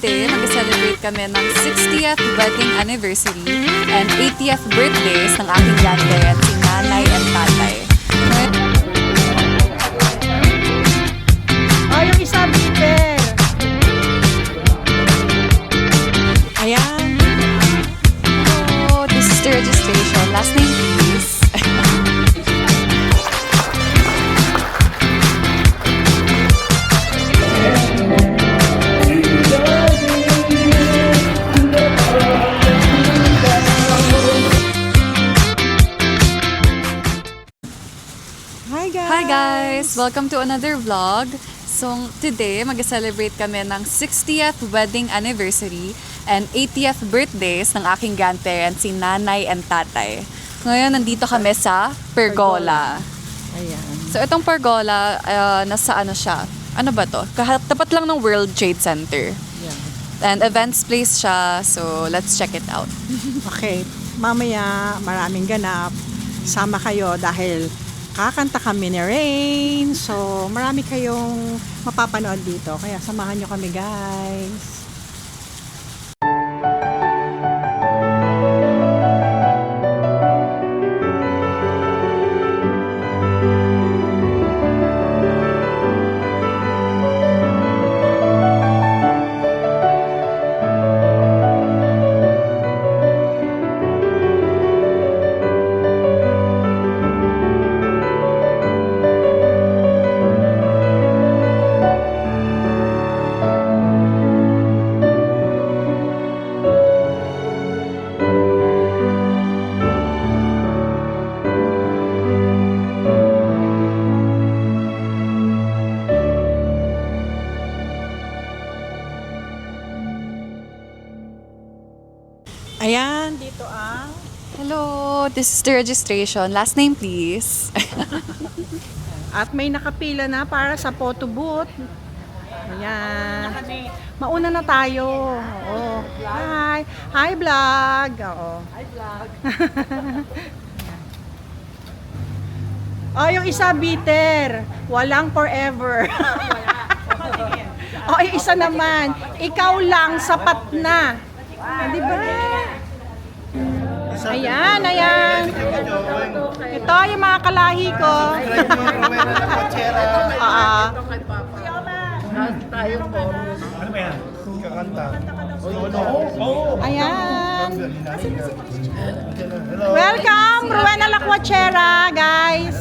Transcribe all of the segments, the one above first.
Today, mag-celebrate kami ng 60th wedding anniversary and 80th birthdays ng aking grandparents, si nanay and tatay. Oh, yung isa, Peter. Ayan. So, this is the registration. Last name, please. Hi, guys. Hi guys! Welcome to another vlog. So, today, mag-celebrate kami ng 60th wedding anniversary and 80th birthdays ng aking grandparents, si nanay and tatay. Ngayon, nandito kami sa pergola. Ayan. So, itong pergola, nasa ano siya? Ano ba to? Tapat lang ng World Trade Center. Ayan. And events place siya, so let's check it out. Okay. Mamaya, maraming ganap. Sama kayo dahil kakanta kami ni Rain. So, marami kayong mapapanood dito. Kaya samahan nyo kami, guys. Ayan, dito ang... Hello, this is the registration. Last name, please. At may nakapila na para sa photo booth. Ayan. Mauna na tayo. Oo. Hi. Hi, vlog. Oo. Hi, vlog. Oh, yung isa bitter. Walang forever. Oh, yung isa naman. Ikaw lang, sapat na. Di ba? Ayan, ayan. Ito yung mga kalahi ko. Tayo po. Ano ba yan? Kakanta. Ayan. Welcome, Rowena Lacuachera, guys.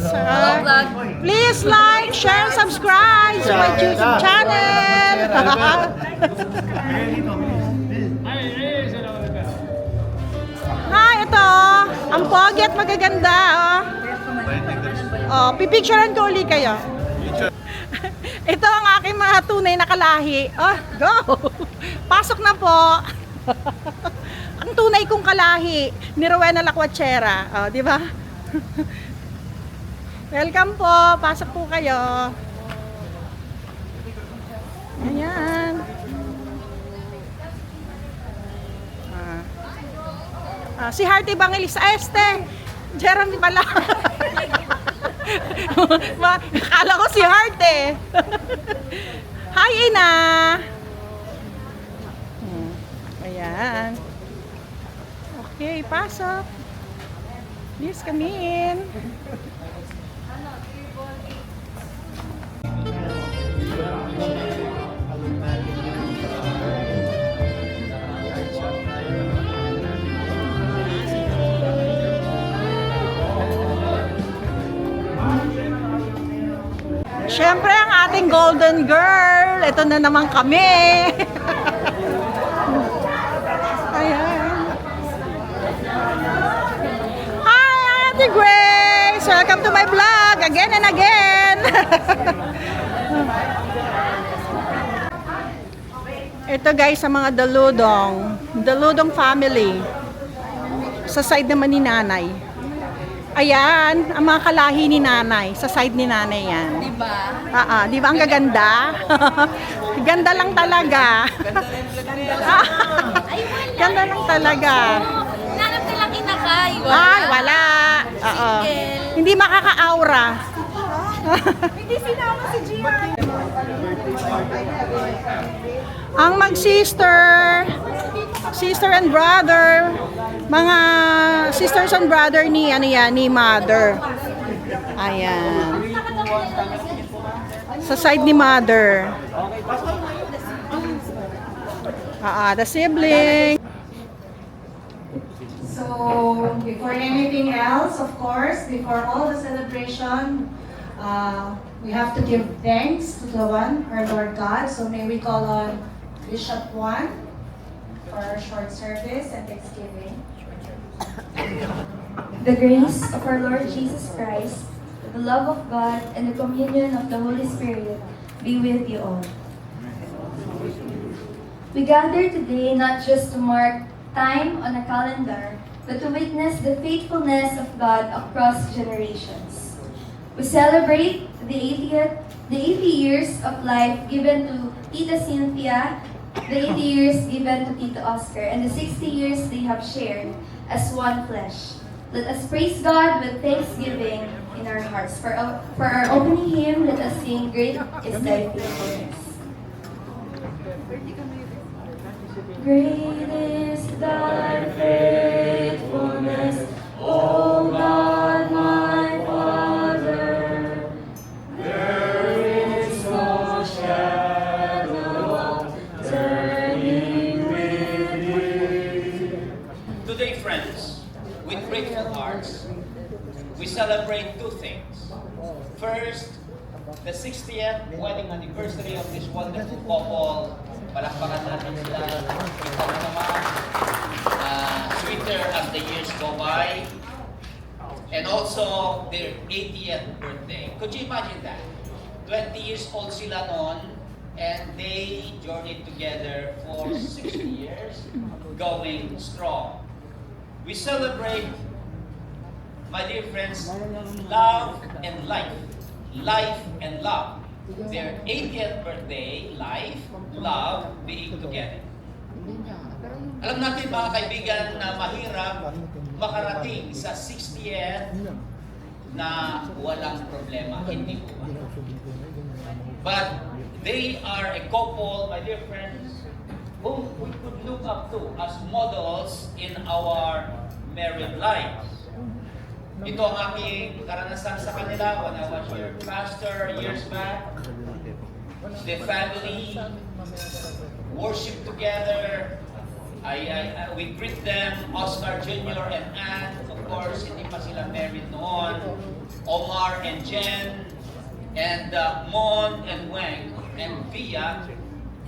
Please like, share, subscribe to my YouTube channel. Hi, ito. Ang pogi at magaganda. Oh, pipicturean ko ulit kayo. Ito ang aking mga tunay na kalahi. Oh, go! Pasok na po. Ang tunay kong kalahi ni Rowena Lacuachera. Oh, di ba? Welcome po. Pasok po kayo. Ayan. Si Hearty Bangelisa Este. Jeremy pala. Akala ko si Hearty. Hi, Ina. Ayan. Okay, pasok. Please come in. Siyempre, ang ating golden girl. Ito na naman kami. Ayan. Hi, Ate Grace! Welcome to my vlog again and again. Ito guys, sa mga Daludong. Daludong family. Sa side naman ni nanay. Ayan, ang mga kalahi ni nanay. Sa side ni nanay yan. Diba? Di ba ang gaganda? Ganda lang talaga. Ganda lang talaga. Nanap nilang inakay. Ay, wala. Oo. Hindi makaka-aura. Hindi sinama si Gian. Ang sister and brother, mga sisters and brother ni ni mother. Ayan. Sa side ni mother. The sibling. So, before anything else, of course, before all the celebration, we have to give thanks to the one, our Lord God. So may we call on Bishop Juan for our short service and thanksgiving. The grace of our Lord Jesus Christ, the love of God, and the communion of the Holy Spirit be with you all. We gather today not just to mark time on a calendar, but to witness the faithfulness of God across generations. We celebrate the 80 years of life given to Tita Cynthia, the 80 years given to Tito Oscar, and the 60 years they have shared as one flesh. Let us praise God with thanksgiving in our hearts. For our opening hymn, let us sing, Great is Thy Faithfulness. Great is Thy faithfulness, O God, my Father. There is no shadow of turning with Thee. Today, friends, with grateful hearts, we celebrate two things. First, the 60th wedding anniversary of this wonderful couple. Palakpakan natin sila. Kita mo naman, sweeter as the years go by. And also, their 80th birthday. Could you imagine that? 20 years old sila noon, and they journeyed together for 60 years, going strong. We celebrate, my dear friends, love and life. Life and love. Their 80th birthday, life, love, being together. Alam natin mga kaibigan na mahirap makarating sa 60th na walang problema. Hindi po. But they are a couple, my dear friends, whom we could look up to as models in our married lives. Ito ang aking karanasan sa kanila when I was your pastor years back. The family worship together. We greet them, Oscar Jr. and Ann. Of course, hindi pa sila married noon. Omar and Jen, and Mon and Weng, and Via,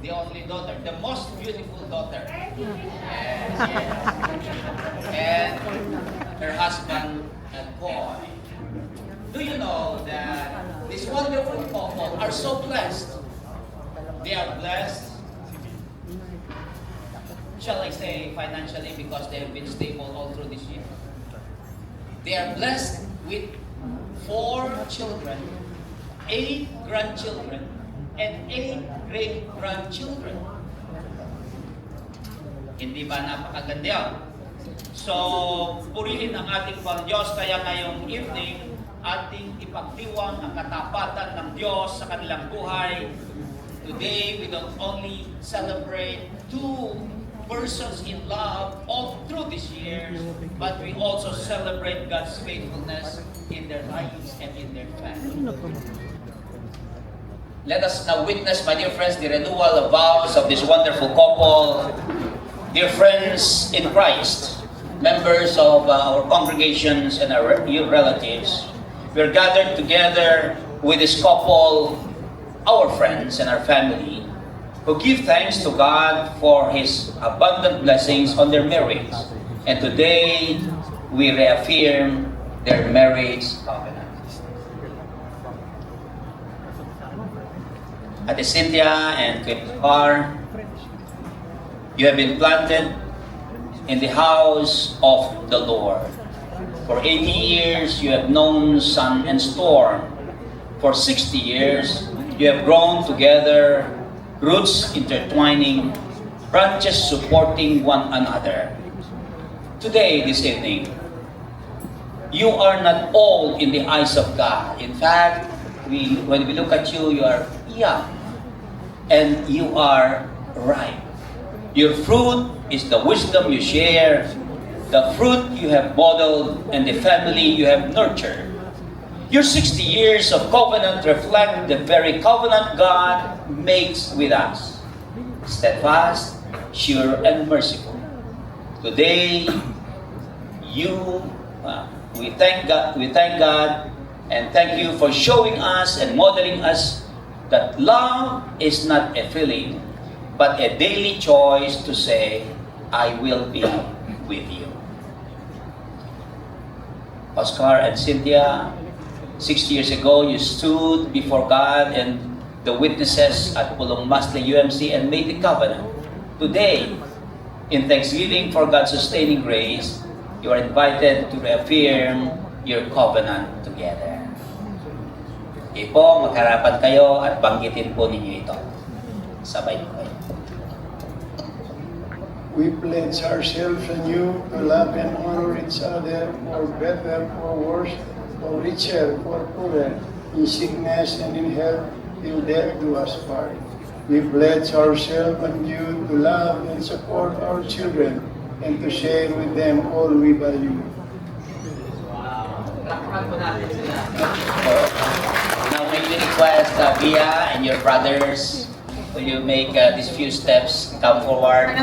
the only daughter, the most beautiful daughter. Yes, yes. And her husband, and boy. Do you know that this wonderful couple are so blessed? They are blessed, shall I say, financially, because they have been stable all through this year. They are blessed with 4 children, 8 grandchildren, and 8 great-grandchildren. Hindi ba napakaganda yan? So, purihin ang ating Pang Diyos, kaya ngayong evening, ating ipagdiwang ang katapatan ng Diyos sa kanilang buhay. Today, we don't only celebrate 2 persons in love all through this year, but we also celebrate God's faithfulness in their lives and in their family. Let us now witness, my dear friends, the renewal of vows of this wonderful couple. Dear friends in Christ, members of our congregations and our relatives, we are gathered together with this couple, our friends and our family, who give thanks to God for His abundant blessings on their marriage. And today, we reaffirm their marriage covenant. Ate Cynthia and Kuya Par, you have been planted in the house of the Lord. For 80 years, you have known sun and storm. For 60 years, you have grown together, roots intertwining, branches supporting one another. Today, this evening, you are not old in the eyes of God. In fact, when we look at you, you are young, and you are ripe. Your fruit is the wisdom you share, the fruit you have modeled, and the family you have nurtured. Your 60 years of covenant reflect the very covenant God makes with us, steadfast, sure, and merciful. Today, we thank God, and thank you for showing us and modeling us that love is not a feeling, but a daily choice to say, I will be with you. Oscar and Cynthia, 60 years ago, you stood before God and the witnesses at Pulong Masle UMC and made the covenant. Today, in thanksgiving for God's sustaining grace, you are invited to reaffirm your covenant together. Sige po, magharapan kayo at banggitin po ninyo ito. Sabay po kayo. We pledge ourselves anew to love and honor each other for better, for worse, for richer, for poorer, in sickness and in health, till death do us part. We pledge ourselves anew to love and support our children and to share with them all we value. Now may we request Bia and your brothers, will you make these few steps, come forward.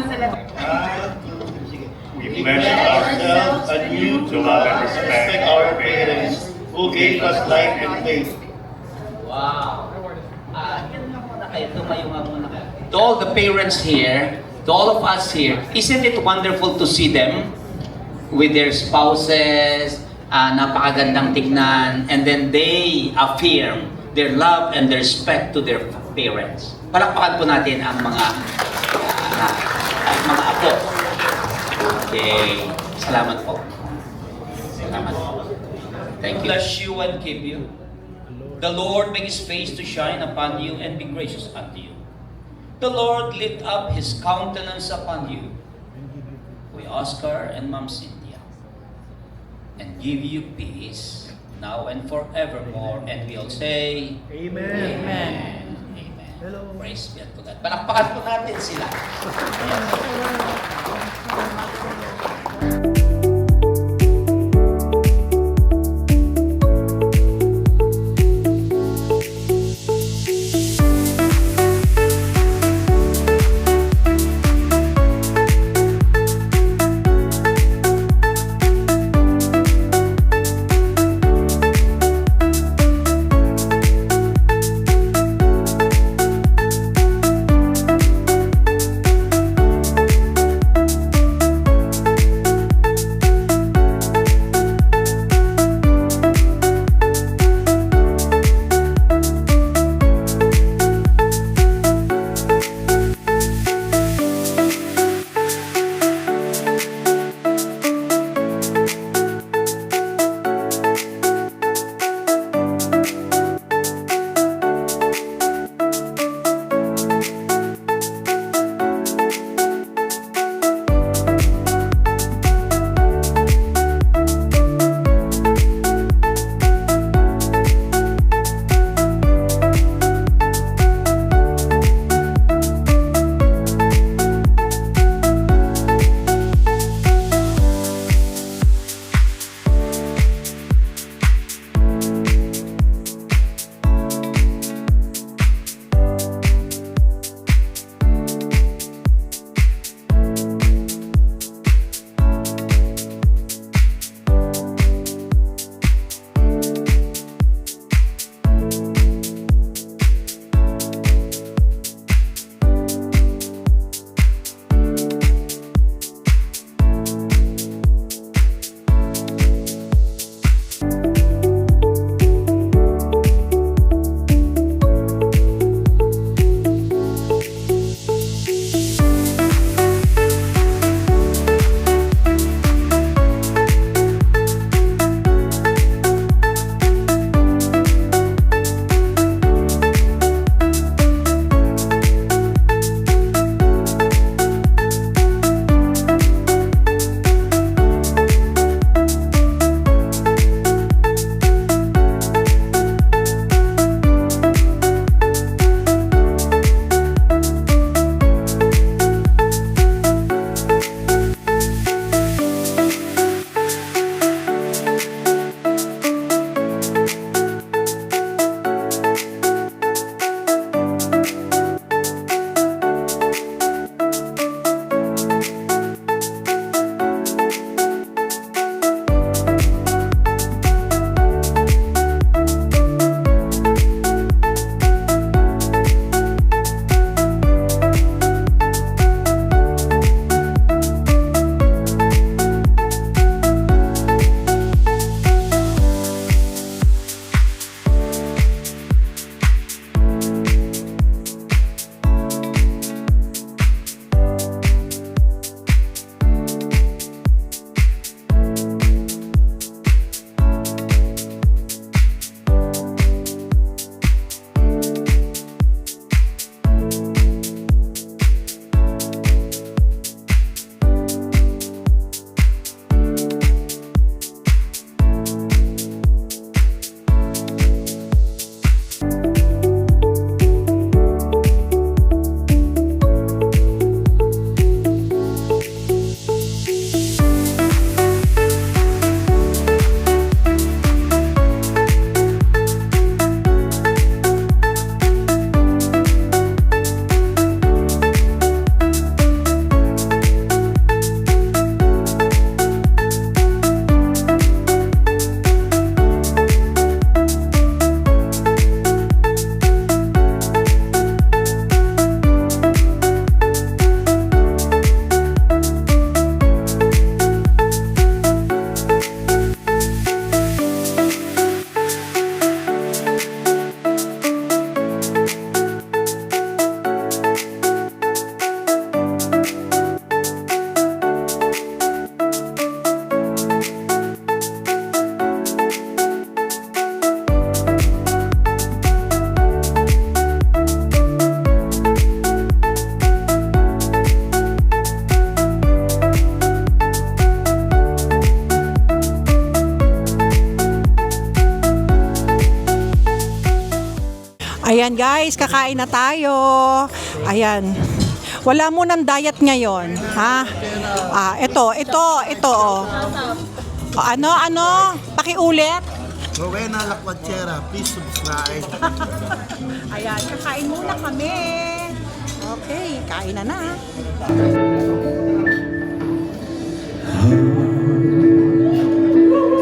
We pledge ourselves anew to love and respect our parents who gave us life and faith. Wow. Yan nga muna kayo, tumayo nga muna kayo. To all the parents here, to all of us here, isn't it wonderful to see them with their spouses, napakagandang tignan, and then they affirm their love and their respect to their parents. Palakpakan po natin ang mga apo. Okay. Salamat po. Salamat po. Thank you. Bless you and keep you. The Lord make His face to shine upon you and be gracious unto you. The Lord lift up His countenance upon you. We Oscar and Ma'am Cynthia. And give you peace now and forevermore. And we all say, Amen. Amen. Amen. Hello. Praise be unto God. Palakpakan po natin sila. Ayan guys, kakain na tayo. Ayan. Wala mo ng diet ngayon, ha? Ito. Oh. Ano? Pakiulit. Rowena Lacuachera, please subscribe. Ayan, kakain muna kami. Okay, kain na.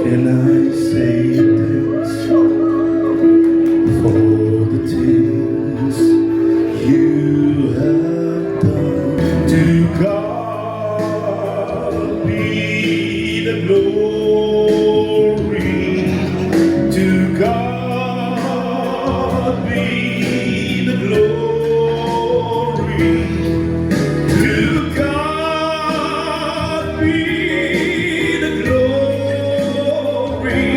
Can I say thanks for the things you have done? To God be the glory. To God be the glory. To God be the glory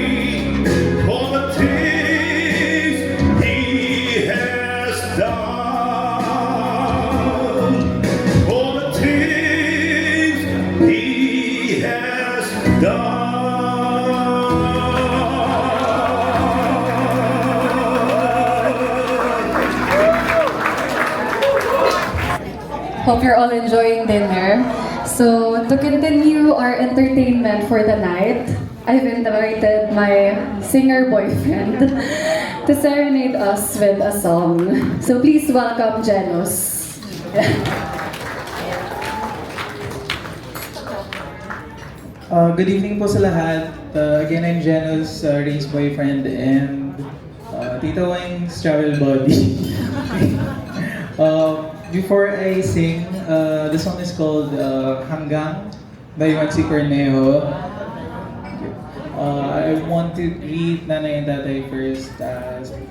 for the things He has done. For the things He has Hope you're all enjoying dinner. So, to continue our entertainment for the night, I've invited my singer boyfriend to serenade us with a song. So, please welcome Janos. Good evening po sa lahat. Again, I'm Janos, Ray's boyfriend, and Tita Wang's travel buddy. Before I sing, the song is called Hanggang by Maxi Cornejo. I want to greet Nanay and Tatay first.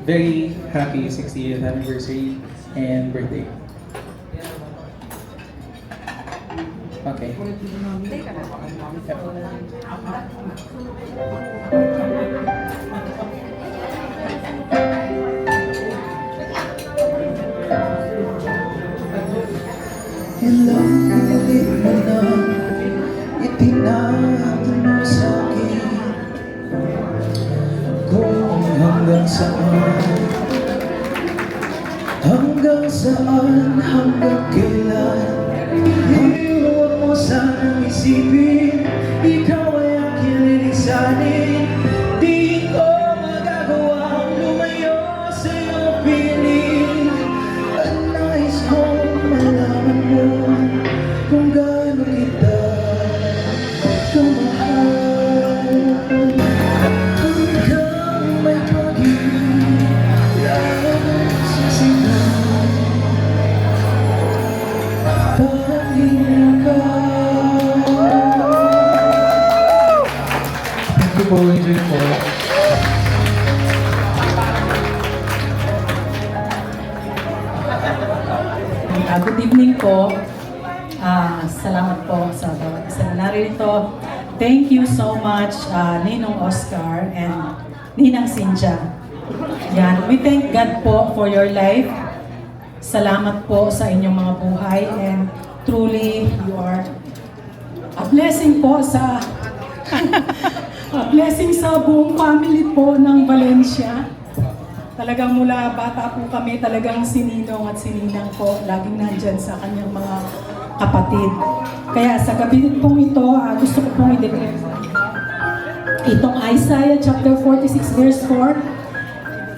Very happy 60th anniversary and birthday. Okay. Ilang pinalik mo na itinatag mo sa'kin kung hanggang saan, hanggang kailan. Huwag mo sanang isipin, ikaw ay aking lilisanin. Di ko magagawang lumayo sa iyong piling. Ang nais kong malaman mo kung gaano kita kamahal. Hanggang may pag-ibig lang sa sigaw, tanging ikaw. Thank you po, enjoy po. Good evening po. Salamat po sa bawat isa na narito. Thank you so much, Ninong Oscar and Ninang Cynthia. Yan. We thank God po for your life. Salamat po sa inyong mga buhay and truly you are a blessing po sa a blessing sa buong family po ng Valencia. Talagang mula bata po kami, talagang si Ninong at si Ninang po laging nandyan sa kanyang mga kapatid. Kaya sa gabi pong ito, gusto ko pong i-declare itong Isaiah chapter 46 verse 4,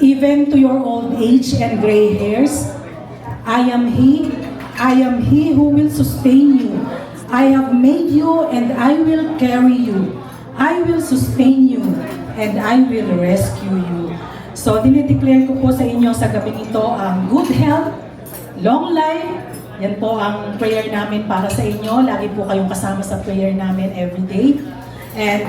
even to your old age and gray hairs, I am He who will sustain you. I have made you and I will carry you. I will sustain you and I will rescue you. So, dinideclare ko po sa inyo sa gabi nito ang good health, long life. Yan po ang prayer namin para sa inyo. Lagi po kayong kasama sa prayer namin every day. And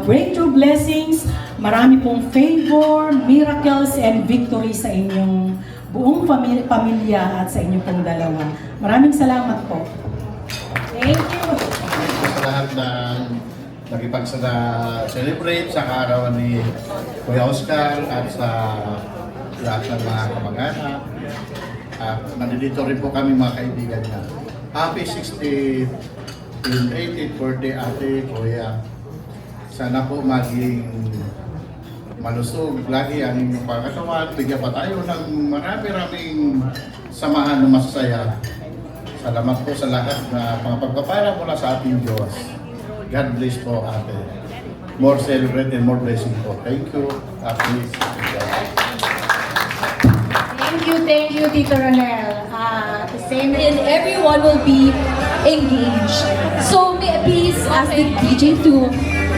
breakthrough blessings, marami pong favor, miracles, and victory sa inyong buong pamilya at sa inyong pong dalawa. Maraming salamat po. Thank you. Sa lahat ng nakipag-celebrate sa araw ni Kuya Oscar at sa lahat ng mga kamag-anak. At nandito rin po kami mga kaibigan na happy 60th and 80th birthday ate, Kuya. Sana po maging malusog lagi ang inyong pagkatawan. Bigyan pa tayo ng marami-raming samahan na masaya. Salamat po sa lahat na mga pagpapala mula sa ating Diyos. God bless po, ate. More celebrate and more blessing po. Thank you, ate. Thank you, Tito Ronel. The same. And everyone will be engaged. So may I please ask the DJ to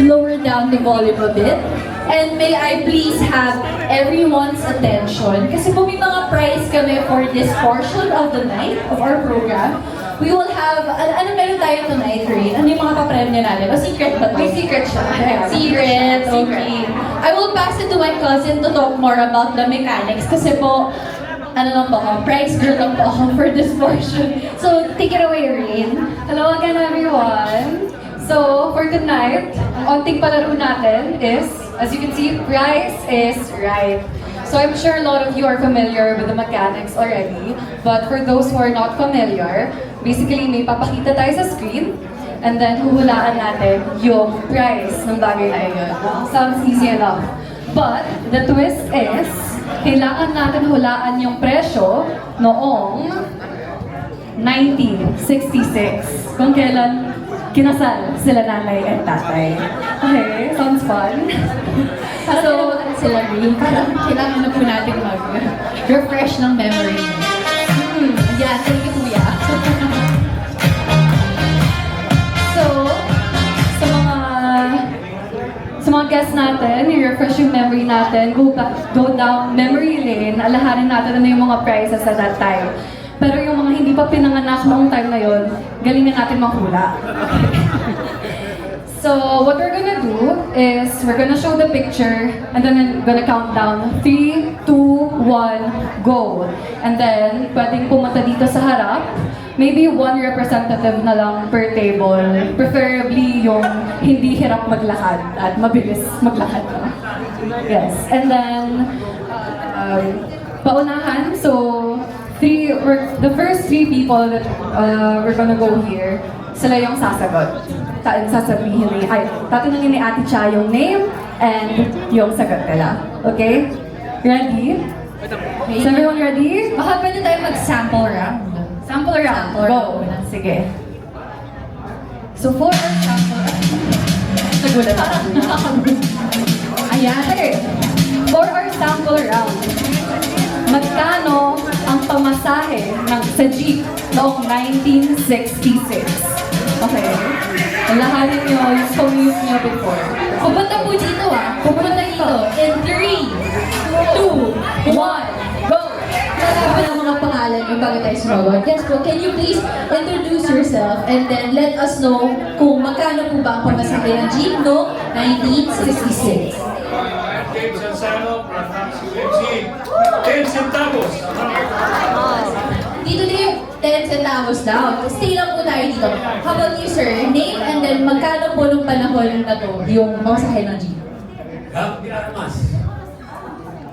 lower down the volume a bit? And may I please have everyone's attention? Kasi po may mga prize kami for this portion of the night of our program. We will have, ano meron tayo tonight, Rain? Ano yung mga papremyo natin? O secret ba to? May secret siya. Secret, okay. I will pass it to my cousin to talk more about the mechanics kasi po, ano lang po ako, prize girl lang po ako for this portion. So, take it away, Rain. Hello again, everyone. So, for tonight, ang onting palaro natin is, as you can see, price is right. So, I'm sure a lot of you are familiar with the mechanics already. But for those who are not familiar, basically may papakita tayo sa screen and then huhulaan natin yung price ng bagay na yun. Sounds easy enough. But, the twist is, kailangan natin hulaan yung presyo noong 1966. Kung kailan kinasal sila nanay at tatay. Okay, sounds fun. So, sila Rain, parang kailangan na po natin mag-refresh ng memory. Yeah, thank you, Kuya. So, sa mga guests natin, i-refresh yung memory natin, go down memory lane, alahanin natin ano yung mga prizes at that time. Pero yung mga hindi pa pinanganak noong time na yun, galingan natin manghula. So, what we're gonna do is, we're gonna show the picture, and then I'm gonna count down. 3, 2, 1, go! And then, pwedeng pumunta dito sa harap. Maybe one representative na lang per table. Preferably yung hindi hirap maglakad at mabilis maglakad. Yes. And then, paunahan. So, the first three people that we're gonna go here, sila yung sasagot. Tatanungin ni Ate Cha yung name and yung sagot nila. Okay? Ready? Is everyone ready? Baka pwede tayo mag-sample round. Sample round. Go. Sige. So, for our sample round. Nagulat ako. Ayan. Okay. For our sample round, magkano ang pamasahe sa jeep noong 1966? Okay. Lahanin nyo yung commute nyo before. Pupunta po dito Pupunta dito. In 3, 2, 1, go! Sabi ng mga pangalan yung bago tayo sumawag. Yes po, can you please introduce yourself and then let us know kung magkano po ba ang pamasahe ng jeep no 1966. James Ansano from UMC. 10 centavos. Dito din yung 10 centavos daw. Stay lang po tayo dito. How about you, sir? Name and then magkano po nung panahon na to yung pamasahe ng jeep? Gab de Armas.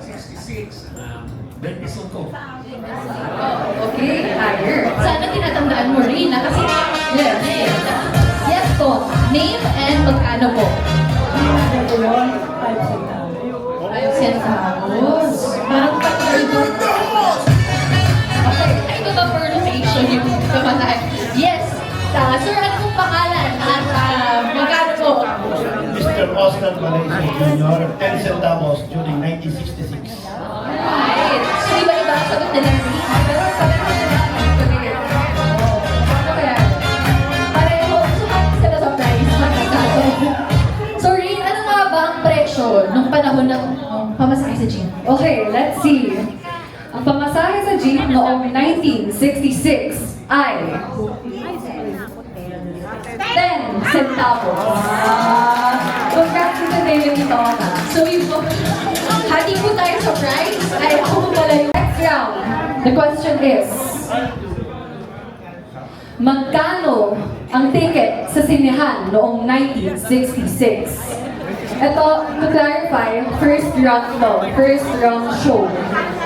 66. 25 ko. Okay, higher. Sana tinatandaan mo rin na kasi yes. Yes po. Name and magkano po? 5 centavos. Parang okay, ito ba pronunciation yung pamasahe? Yes. Sir, ano pong pangalan? At magkano po? Mr. Oscar Malaysia Jr., 10 centavos during 1966. Right. So, iba-iba ang sagot nila. Pero pareho sila sa price. So, Rain, ano nga ba ang presyo nung panahon ng pamasahe sa jeep? Okay, let's see. Ang pamasahe sa jeep noong 1966 ay 10 centavos. Congrats to David ito. So, hati po tayo sa price. Ay, ako po pala yung Next round. The question is, magkano ang ticket sa sinehan noong 1966? Ito, to clarify, first round show.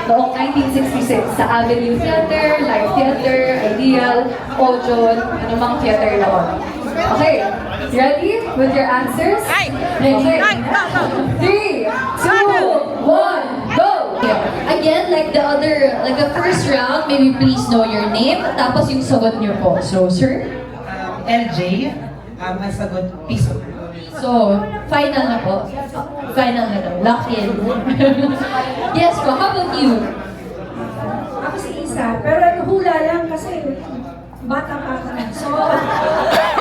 Noong 1966 sa Avenue Theater, Live Theater, Ideal, Ojon, anong mga theater noon. Okay, ready with your answers? Okay. 3, 2, again, like the first round, maybe please know your name, tapos yung sagot niyo po. So, sir? LJ, ang sagot, piso. So, final na po. Final na daw. Lock in. Yes po, how about you? Ako si Isa, pero hula lang kasi bata pa ako. So,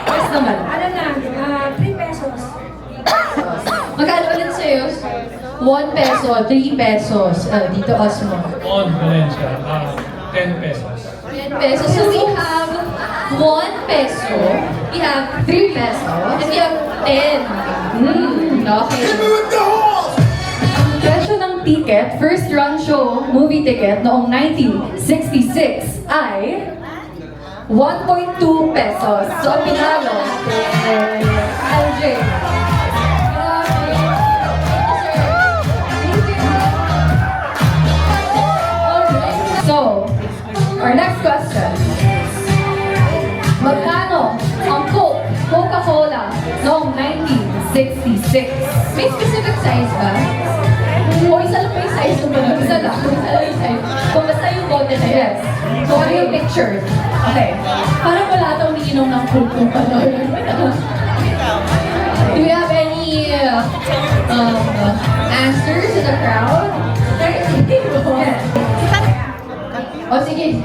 Yes naman. ano na, 3 pesos. Magkano ulit sa'yo? 1 peso, 3 pesos. Dito, Osmo. On Valencia, 10 pesos. 10 pesos. So we have 1 peso, we have 3 pesos, and we have 10. Okay. Ang presyo ng ticket, first run show movie ticket noong 1966 ay 1.2 pesos. So ang pinalo, LJ. So, our next question. Magkano ang Coke, Coca-Cola noong 1966? May specific size ba? O isa lang yung size mo ba? Isa lang yung size. Kung basta yung bote na yun. Yes. So ano yung picture? Okay. Parang wala daw umiinom ng Coke kung panood. Do we have any answers in the crowd? O sige.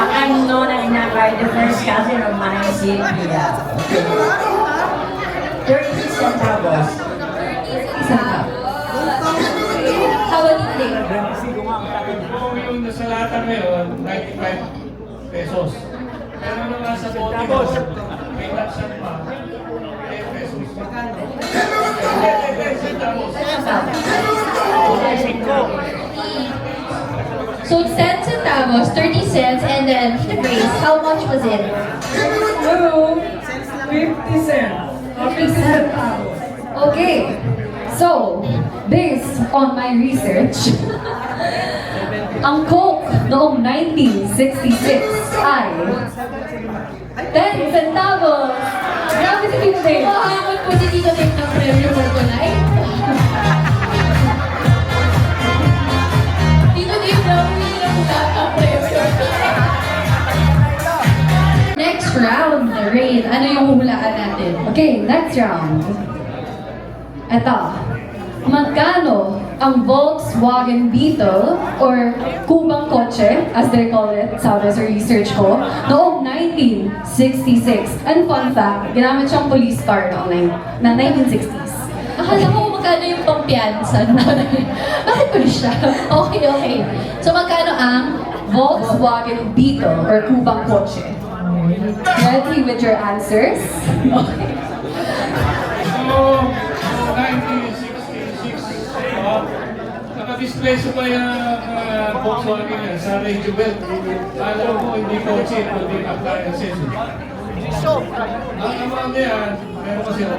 I'm known as by the first cousin of mine, Sylvia. 30 centavos. How about you, Dave? Kung yung nasa lata ngayon, 95 pesos. Pero nung nasa bote mo, may lapsan pa, 10 pesos. 10 centavos. So 10 centavos, 30 cents, and then the Grace, how much was it? 50 cents. 50 centavos. Okay. So, based on my research, ang Coke noong 1966 ay 10 centavos. Grabe si Tito Dave. Mahamon po si Tito Dave ng premyo for tonight. Tito Dave daw, hindi na po lahat ng premyo. Next round, Rain. Ano yung hulaan natin? Okay, next round. Eto. Magkano ang Volkswagen Beetle or kubang kotse, as they call it, sabi sa research ko, noong 1966. And fun fact, ginamit siyang police car noong na 1960s. Akala ko magkano yung pampiyansa. Bakit ko siya? Okay, okay. So magkano ang Volkswagen Beetle or kubang kotse? Ready with your answers? Okay. So, 1966, naka-display pa yung Volkswagen yan sa Radio Bell. Alam ko, hindi kotse, kundi appliances. Ang amount niyan, meron kasi ako.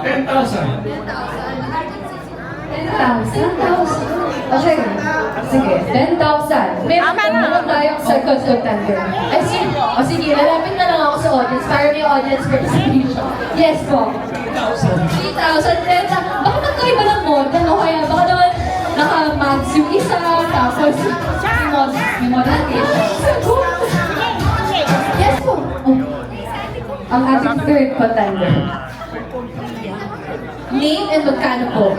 10,000. 10,000? Okay. Sige, 10,000. Meron tayong second contender. Ay, sige. O sige, lalapit na lang ako sa audience para may audience participation. Yes po. 3,000. 3,000. Baka magkaiba ng moda, no? Kaya baka naman naka-max yung isa, tapos may modification. Yes po. Oh. Ang ating third contender. Name and magkano po?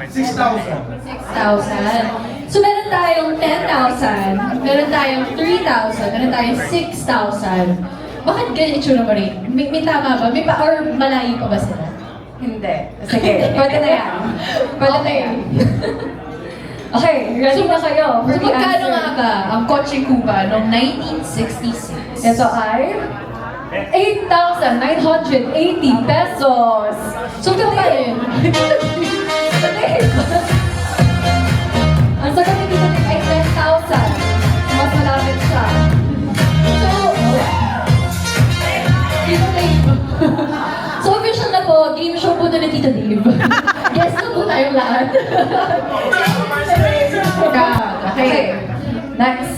6,000. 6,000. So meron tayong 10,000, meron tayong 3,000, meron tayong 6,000. Bakit ganyan itsura mo rin? May tama ba? May pa or malayo pa ba sila? Hindi. Sige, pwede na yan. Pwede na yan. Okay, ready na kayo for So the magkano answer? nga ba ang Kotse Cuba noong 1966? Ito ay 8,980 pesos. So ito pa rin. Ang sagot ni Tito Dave ay 10,000. Mas malapit siya. So, Tito Dave. So official na po, game show po na ni Tito Dave. Guess na po tayong lahat. Okay. Next.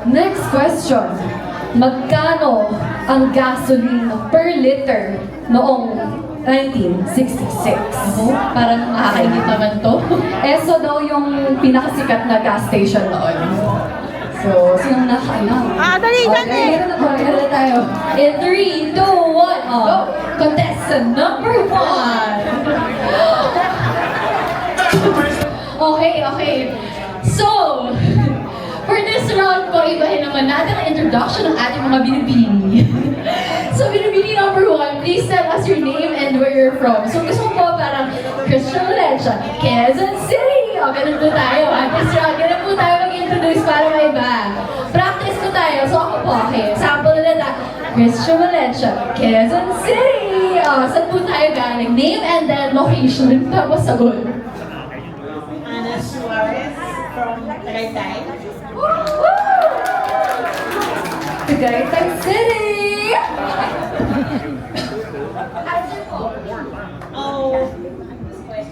Next question. Magkano ang gasoline per liter noong 1966. Ako, parang nakakaingit naman to. Esso daw yung pinakasikat na gas station noon. So, sinong nakakailang? Dali, dali! Meron na tayo. In 3, 2, 1, go! Contestant number 1! Okay. So, for this round po, ibahin naman natin ang introduction ng ating mga binibini. So, binibini number 1, please tell us your name and where you're from. So, gusto mo po parang Christian Valencia, Quezon City! O, ganun po tayo. Ganun po tayo mag-introduce para may iba. Practice po tayo. So, ako po, okay. Sample na tayo. Christian Valencia, Quezon City! O, saan po tayo galing? Name and then location. Tapos sagot. Ana Suarez from Tagaytay. Tagaytay City! Oh,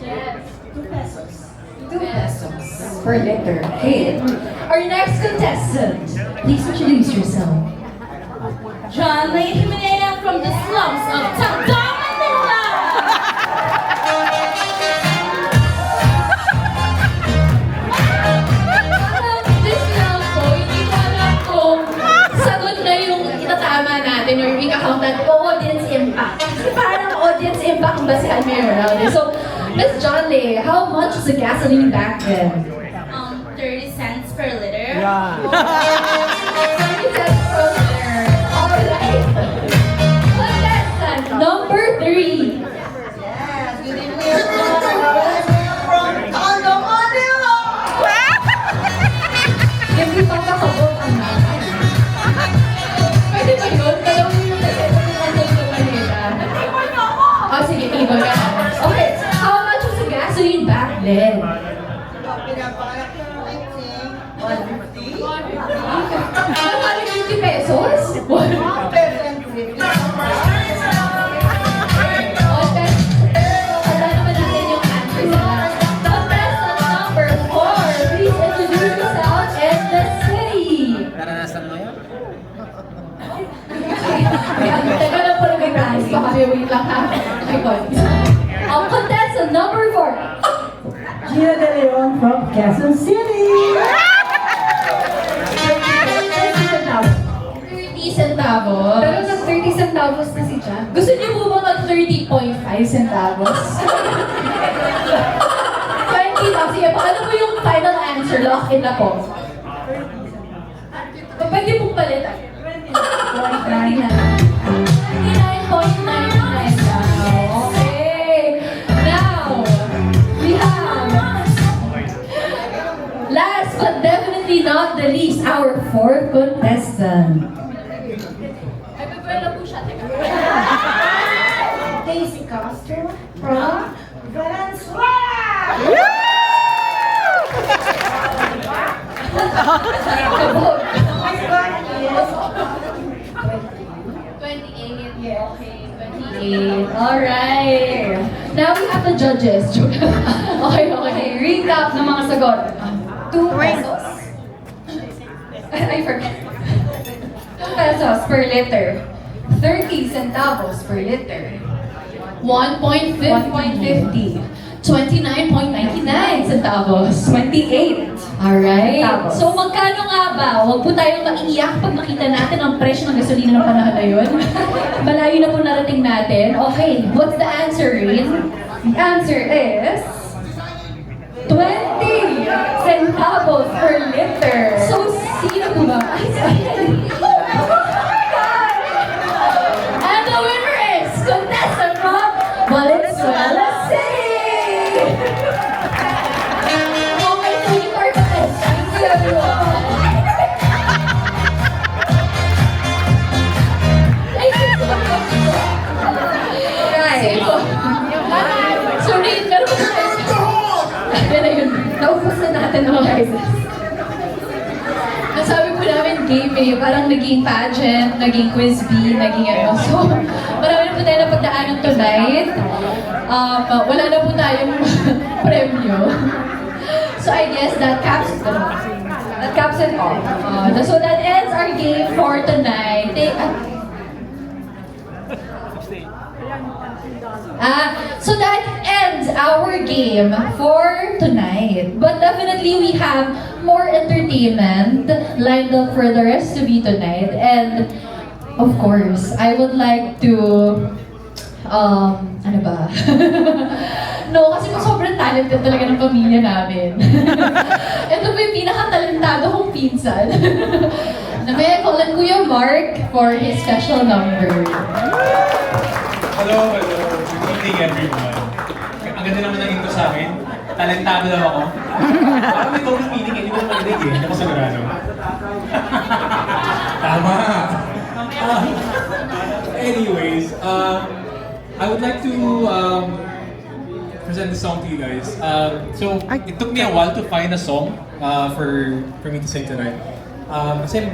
yes. 2 pesos. 2 pesos per liter. Okay. Our next contestant, please introduce yourself. John Lee Jimenez from the slums of Tondo, Manila. This round po, hindi ko alam kung sagot na yung itatama natin or yung ika-count natin o audience impact. Kasi parang audience impact ang basehan mo yung round. So, Miss John Lee, how much was the gasoline back then? 30 cents per liter. 30 cents per liter. Alright. Contestant number 3. Yes, good evening. From Tondo, Manila. Hindi pa kakabot ang nanay. Pwede ba yun? Dalawin yung presento ng Tondo, Manila. Oh, sige, iba ka. Okay, how much was the gasoline back then? Pinapakalaki mo, I think. 150. 150 pesos? 150. Wala naman natin yung answer sa last. Contestant number 4, please introduce yourself and the city. Naranasan mo yun? Teka lang po nag-practice pa kami. Wait lang ha. Okay, boy. Ang contestant number 4. Gina De Leon from Quezon City. 30 centavos. Pero nag 30 centavos na si Jan. Gusto niyo po ba mag 30.5 centavos? 20 lang. Sige po, ano po yung final answer? Lock in na po. Pwede pong palitan. 29.99 now. Okay. Now, we have last but definitely not the least, our 4th contestant. Ay, pagpala po siya. Teka. Daisy Castro from Valenzuela. Kabot. My God is 28. Yeah. Okay, 28. Alright. Now we have the judges. Okay. Recap ng mga sagot. 2 pesos. I forget. 2 pesos per liter. 30 centavos per liter. 1.50. 29.99 centavos. 28. Alright. Centavos. So magkano nga ba? Huwag po tayong maiiyak pag nakita natin ang presyo ng gasolina ng panahon na yun. Malayo na po narating natin. Okay, what's the answer, Rin? The answer is 20 centavos per liter. So, sino po ba? Ay, oh my God! And the winner is contestant from Valenzuela City! Okay, so you are the best. Thank you, everyone. Ay, sige po. So, Rin, meron po tayo. Yan na yun. Naubos na natin ang prizes. Nasabi po namin game eh. Parang naging pageant, naging quiz bee, naging ano. So, marami na po tayo na pagdaanan tonight. Wala na po tayong premyo. So, I guess that caps it all. That caps it all. So, that ends our game for tonight. So that ends our game for tonight. But definitely we have more entertainment lined up for the rest to be tonight. And of course, I would like to ano ba? No, kasi po sobrang talented talaga ng pamilya namin. Ito po yung pinaka-talentado kong pinsan. Na may callan Kuya Mark for his special number. Hello. Good evening, everyone. Ang ganda naman ng intro sa akin. Talentado daw ako. Parang may double meaning, hindi ko naman narinig eh. Ako sigurado. Tama. Anyways, I would like to present the song to you guys. So it took me a while to find a song for me to sing tonight. Kasi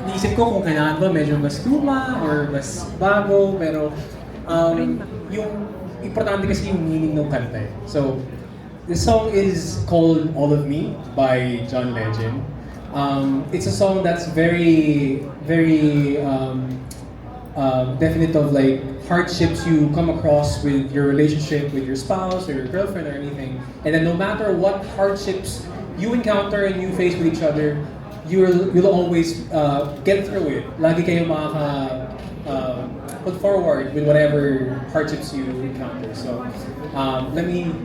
naisip ko kung kailangan ba medyo mas luma or mas bago, pero yung importante kasi yung meaning ng kanta. So the song is called All of Me by John Legend. It's a song that's very definite of like hardships you come across with your relationship with your spouse or your girlfriend or anything, and then no matter what hardships you encounter and you face with each other, you'll always get through it. Lagi kayo put forward with whatever hardships you encounter. So let me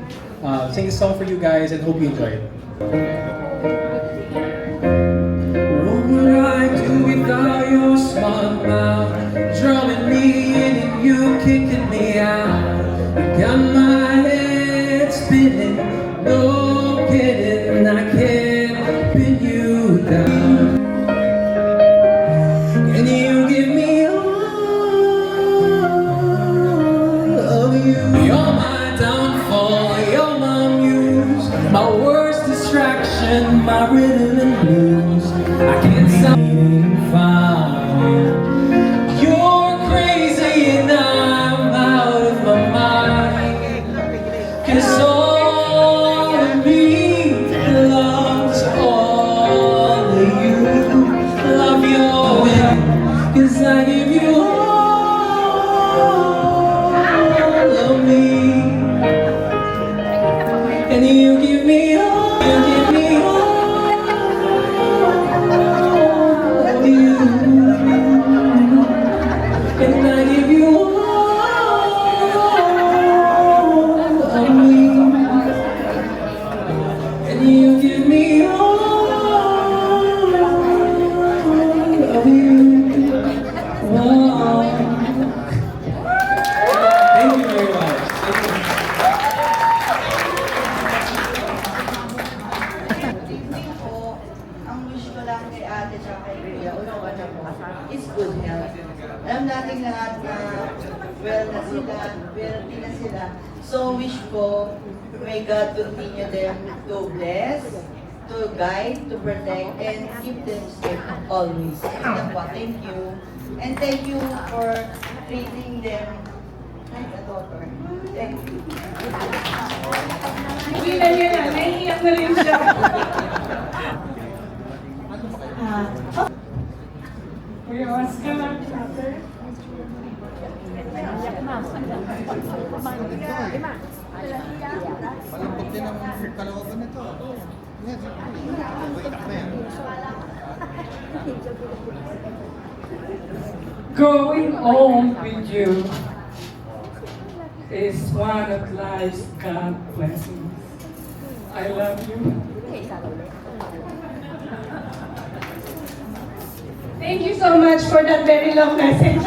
sing this song for you guys and hope you enjoy it. What would I do without your smart mouth, drumming me in and you kicking me out? You got my head spinning, no kidding, I can't pin you down. And you give me all of you. You're my downfall, you're my muse, my worst distraction, my rhythm and blues. I can't stop fine. You're crazy and I'm out of my mind. 'Cause all of me loves all of you. Love your way, 'cause I give you all of me. And you give me all, you give me all. And I give you all of me. And you give me all of you. Wow. Thank you very much. Ang wish ko lang kay ate at kay kuya, unang-una po, is good health. Alam natin lahat na well na sila, wealthy na sila. So wish ko, may God continue them to bless, to guide, to protect, and keep them safe always. Yan po, thank you. And thank you for treating them like a daughter. Thank you. Hindi na yun na, naiiyak na rin siya. Kuya Oscar, brother. Malambot din ang kalooban nito. Growing old with you is one of life's God blessings. I love you. Thank you so much for that very long message.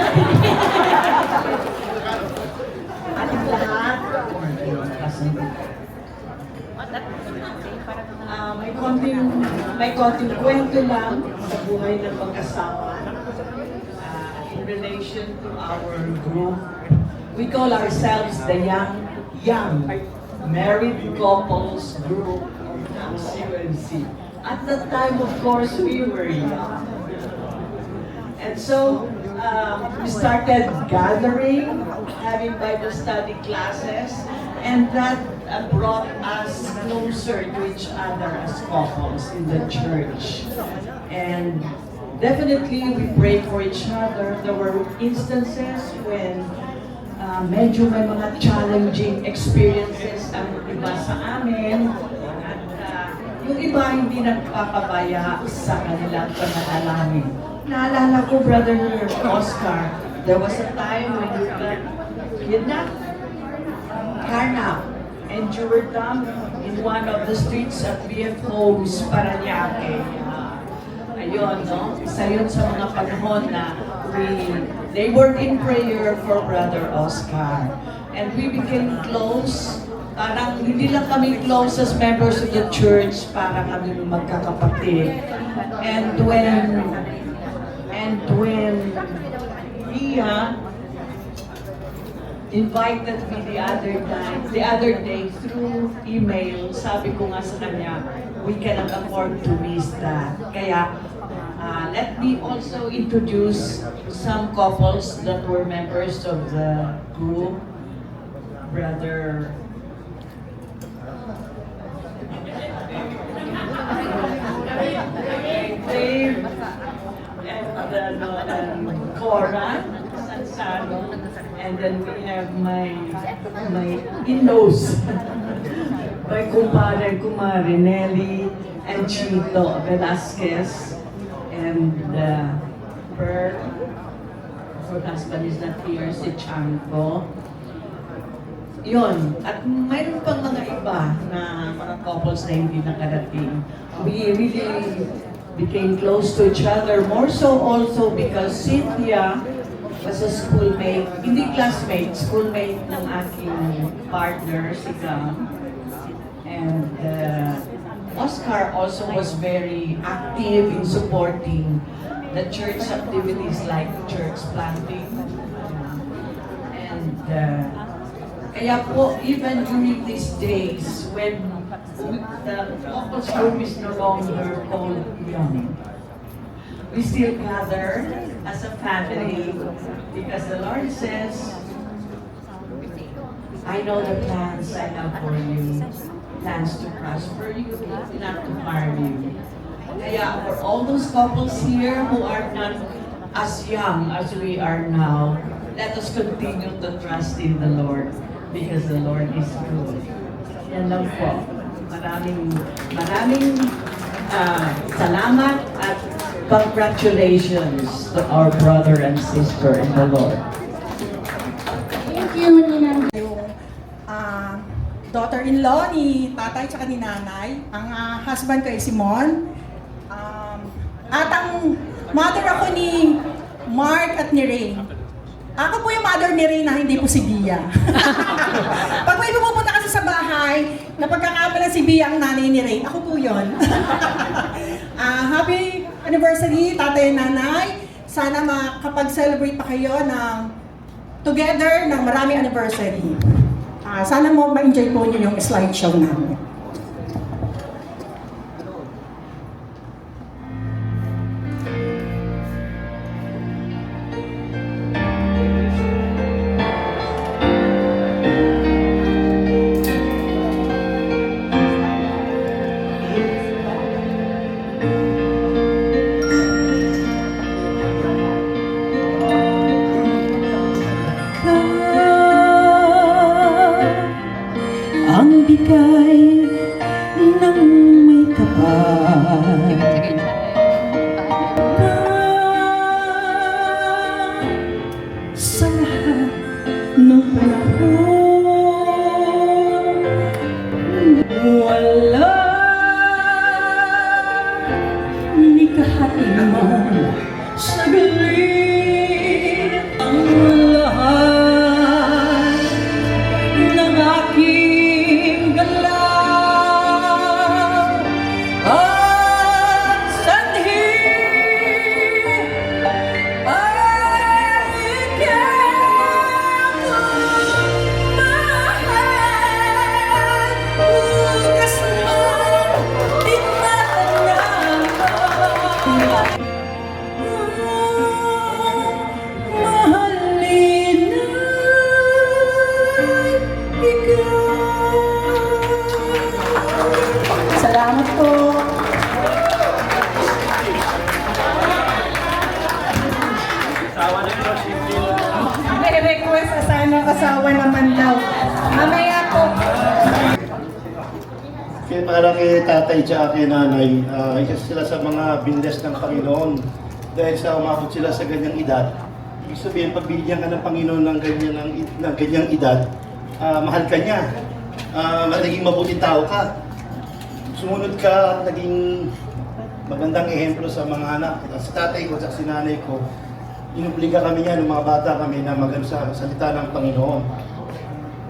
May konting kwento lang sa buhay ng mag-asawa in relation to our group. We call ourselves the young married couples group of CUMC. At that time, of course, we were young. And so, we started gathering, having Bible study classes, and that brought us closer to each other as couples in the church. And definitely, we prayed for each other. There were instances when medyo may mga challenging experiences ang iba sa amin. At yung iba hindi nagpapabaya sa kanilang pananalangin. Naalala ko, Brother Oscar, there was a time when you got kidnapped, carnap, and you were dumped in one of the streets at BF Homes, Parañaque. Ayun, no? Isa yun sa mga panahon na they were in prayer for Brother Oscar. And we became close. Parang hindi lang kami close as members of the church, parang kami magkakapatid. And when Ria invited me the other day through email, sabi ko nga sa kanya, we cannot afford to miss that. Kaya let me also introduce some couples that were members of the group. Brother Dave and Cora Sansano, and then we have my in-laws, my kumare Nelly and Chito Velasquez, and her husband is not here, si Chanko. Yun, at mayroon pang mga iba na mga couples na hindi nakarating. We really became close to each other, more so also because Cynthia was a schoolmate, hindi classmate, schoolmate ng aking partner, si Gam. And Oscar also was very active in supporting the church activities like church planting. And kaya po, even during these days when the couples group is no longer called young, we still gather as a family because the Lord says, I know the plans I have for you, plans to prosper you, not to harm you. Kaya for all those couples here who are not as young as we are now, let us continue to trust in the Lord because the Lord is good. Yan lang po. Maraming salamat at congratulations to our brother and sister in the Lord. Thank you, Ninang. Daughter-in-law ni tatay at ni nanay. Ang husband ko ay Simon. At ang mother ako ni Mark at ni Ray. Ako po yung mother ni Ray na hindi po si Bia. Pag may pumupunta kasi sa bahay, napagkakamalan si Bia ang nanay ni Ray. Ako po yun. Happy anniversary, tatay at nanay. Sana makapag-celebrate pa kayo ng together ng maraming anniversary. Sana mo ma-enjoy po niyo yung slideshow namin. Ang bigay asawa naman daw. Mamaya po. Para kay tatay at kay nanay, isa sila sa mga binles ng Panginoon. Dahil sa umabot sila sa ganyang edad, ibig sabihin, pag binigyan ka ng Panginoon ng ganyang edad, mahal ka niya. Naging mabuting tao ka. Sumunod ka at naging magandang ehemplo sa mga anak. Sa tatay ko at sa nanay ko, inubliga kami niya ng mga bata kami na sa salita ng Panginoon.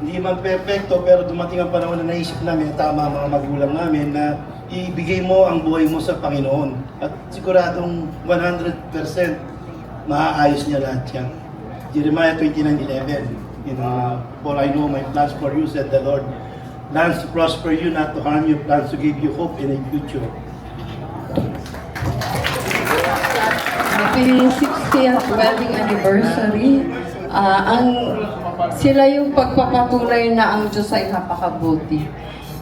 Hindi man perfecto, pero dumating ang panahon na naisip namin, tama mga magulang namin, na ibigay mo ang buhay mo sa Panginoon. At siguradong 100% maaayos niya lahat yan. Jeremiah 29:11, for I know my plans for you, said the Lord. Plans to prosper you, not to harm you, plans to give you hope in a future. Happy 60th wedding anniversary. Sila yung pagpapatunay na ang Diyos ay napakabuti.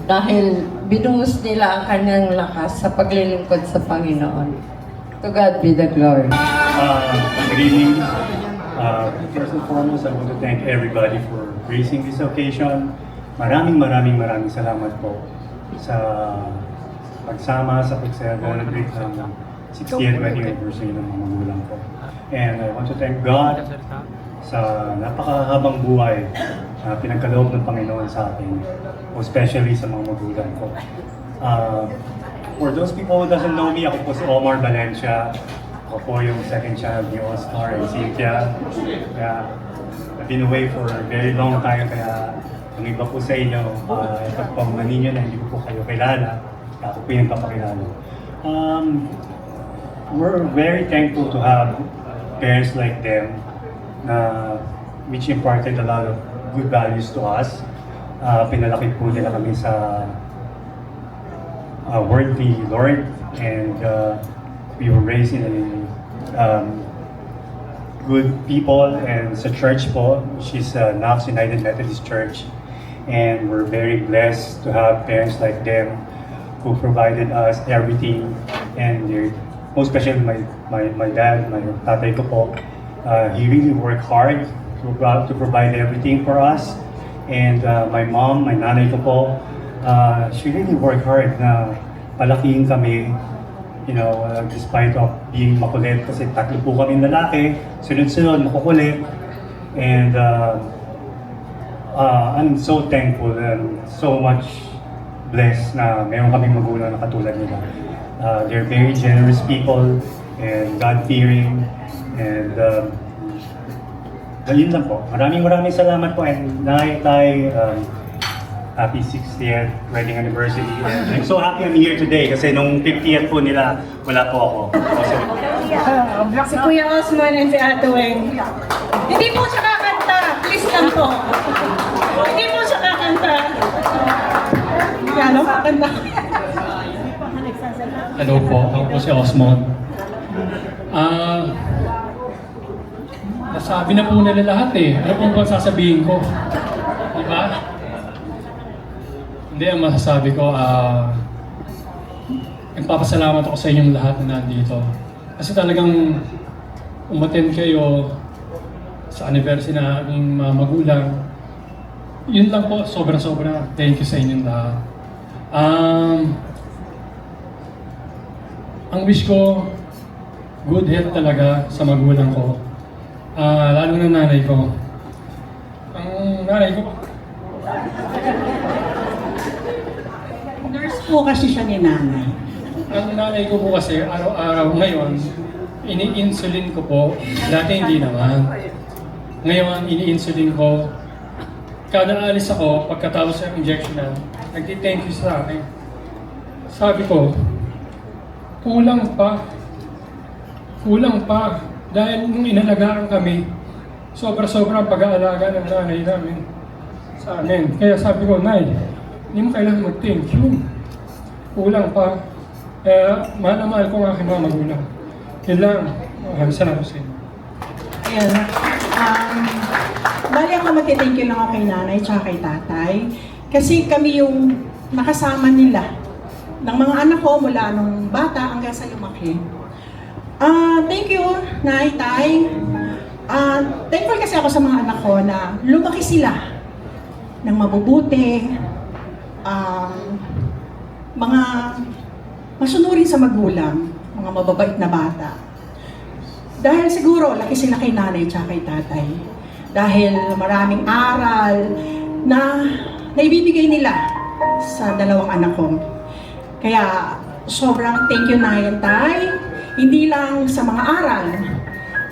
Dahil binuhos nila ang kanyang lakas sa paglilingkod sa Panginoon. To God be the glory. Good evening. First and foremost, I want to thank everybody for gracing this occasion. Maraming salamat po sa pagsama sa pag-celebrate ng 60th wedding anniversary ng mga magulang ko. And I want to thank God sa napakahabang buhay na pinagkaloob ng Panginoon sa atin, especially sa mga magulang ko. For those people who doesn't know me, ako po si Omar Valencia. Ako po yung second child ni Oscar and Cynthia. Kaya, I've been away for a very long time, kaya ang iba po sa inyo, pag mga ninyo na hindi ko po kayo kilala, ako po yung papakilala. We're very thankful to have parents like them, which imparted a lot of good values to us. Pinalaki po nila kami sa word ni Lord, and we were raised in a good people and sa church po, which is Knox United Methodist Church. And we're very blessed to have parents like them who provided us everything, and most especially my dad, my tatay ko po. He really worked hard to provide everything for us. And my mom, my nanay ko po, she really worked hard na palakihin kami, despite of being makulit. Kasi tatlo po kami lalaki, sunod-sunod, makukulit. And I'm so thankful and so much blessed na meron kaming magulang na katulad nila. They're very generous people and God-fearing. And yun lang po. Maraming salamat po, and happy 60th wedding anniversary. And I'm so happy I'm here today kasi nung 50th po nila, wala po ako. Si Kuya Osman and si Ate Weng. Hindi po siya kakanta. Please lang po. Hindi po siya kakanta. Ano kakanta? Hello po, ako po si Osman. Nasabi na po nila lahat eh. Ano po ba sasabihin ko? Diba? Hindi, ang masasabi ko, nagpapasalamat ako sa inyong lahat na nandito. Kasi talagang umattend kayo sa anniversary na aking mga magulang. Yun lang po, sobrang thank you sa inyong lahat. Ang wish ko, good health talaga sa magulang ko. Lalo na nanay ko. Ang nanay ko, Nurse po kasi siya ni nanay. ang nanay ko po kasi araw-araw ngayon, ini-insulin ko po. Dati hindi naman. Ngayon, ini-insulin ko. Kada alis ako, pagkatapos ng injection na, nagti-thank you sa akin. Sabi ko, kulang pa. Dahil nung inalagaan kami, sobra-sobra ang pag-aalaga ng nanay namin sa amin. Kaya sabi ko, Nay, hindi mo kailangan mag-thank you. Kulang pa. Kaya mahal na mahal ko ang aking mga magulang. Yun lang. Salamat sa inyo. Ayan. Bali ako mag-thank you lang ako kay nanay at kay tatay. Kasi kami yung nakasama nila. Ng mga anak ko mula nung bata hanggang sa lumaki. Thank you, Nay, Tay. Thankful kasi ako sa mga anak ko na lumaki sila ng mabubuti, mga masunurin sa magulang, mga mababait na bata. Dahil siguro, laki sila kay nanay at kay tatay. Dahil maraming aral na naibibigay nila sa dalawang anak ko. Kaya sobrang thank you na yan, Tay. Hindi lang sa mga aral,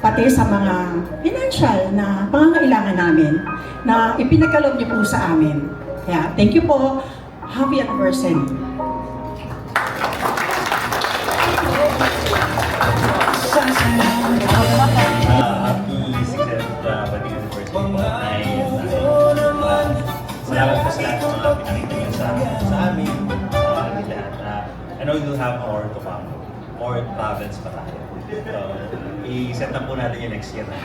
pati sa mga financial na pangangailangan namin na ipinagkaloob niyo po sa amin. Kaya thank you po. Happy anniversary. Happy 60th wedding anniversary po, Nay and Tatay. Salamat po sa lahat ng mga pinakinggan sa amin, sa lahat. I know you'll have more to come. More travels pa tayo. So, i-set up po natin yung next year na.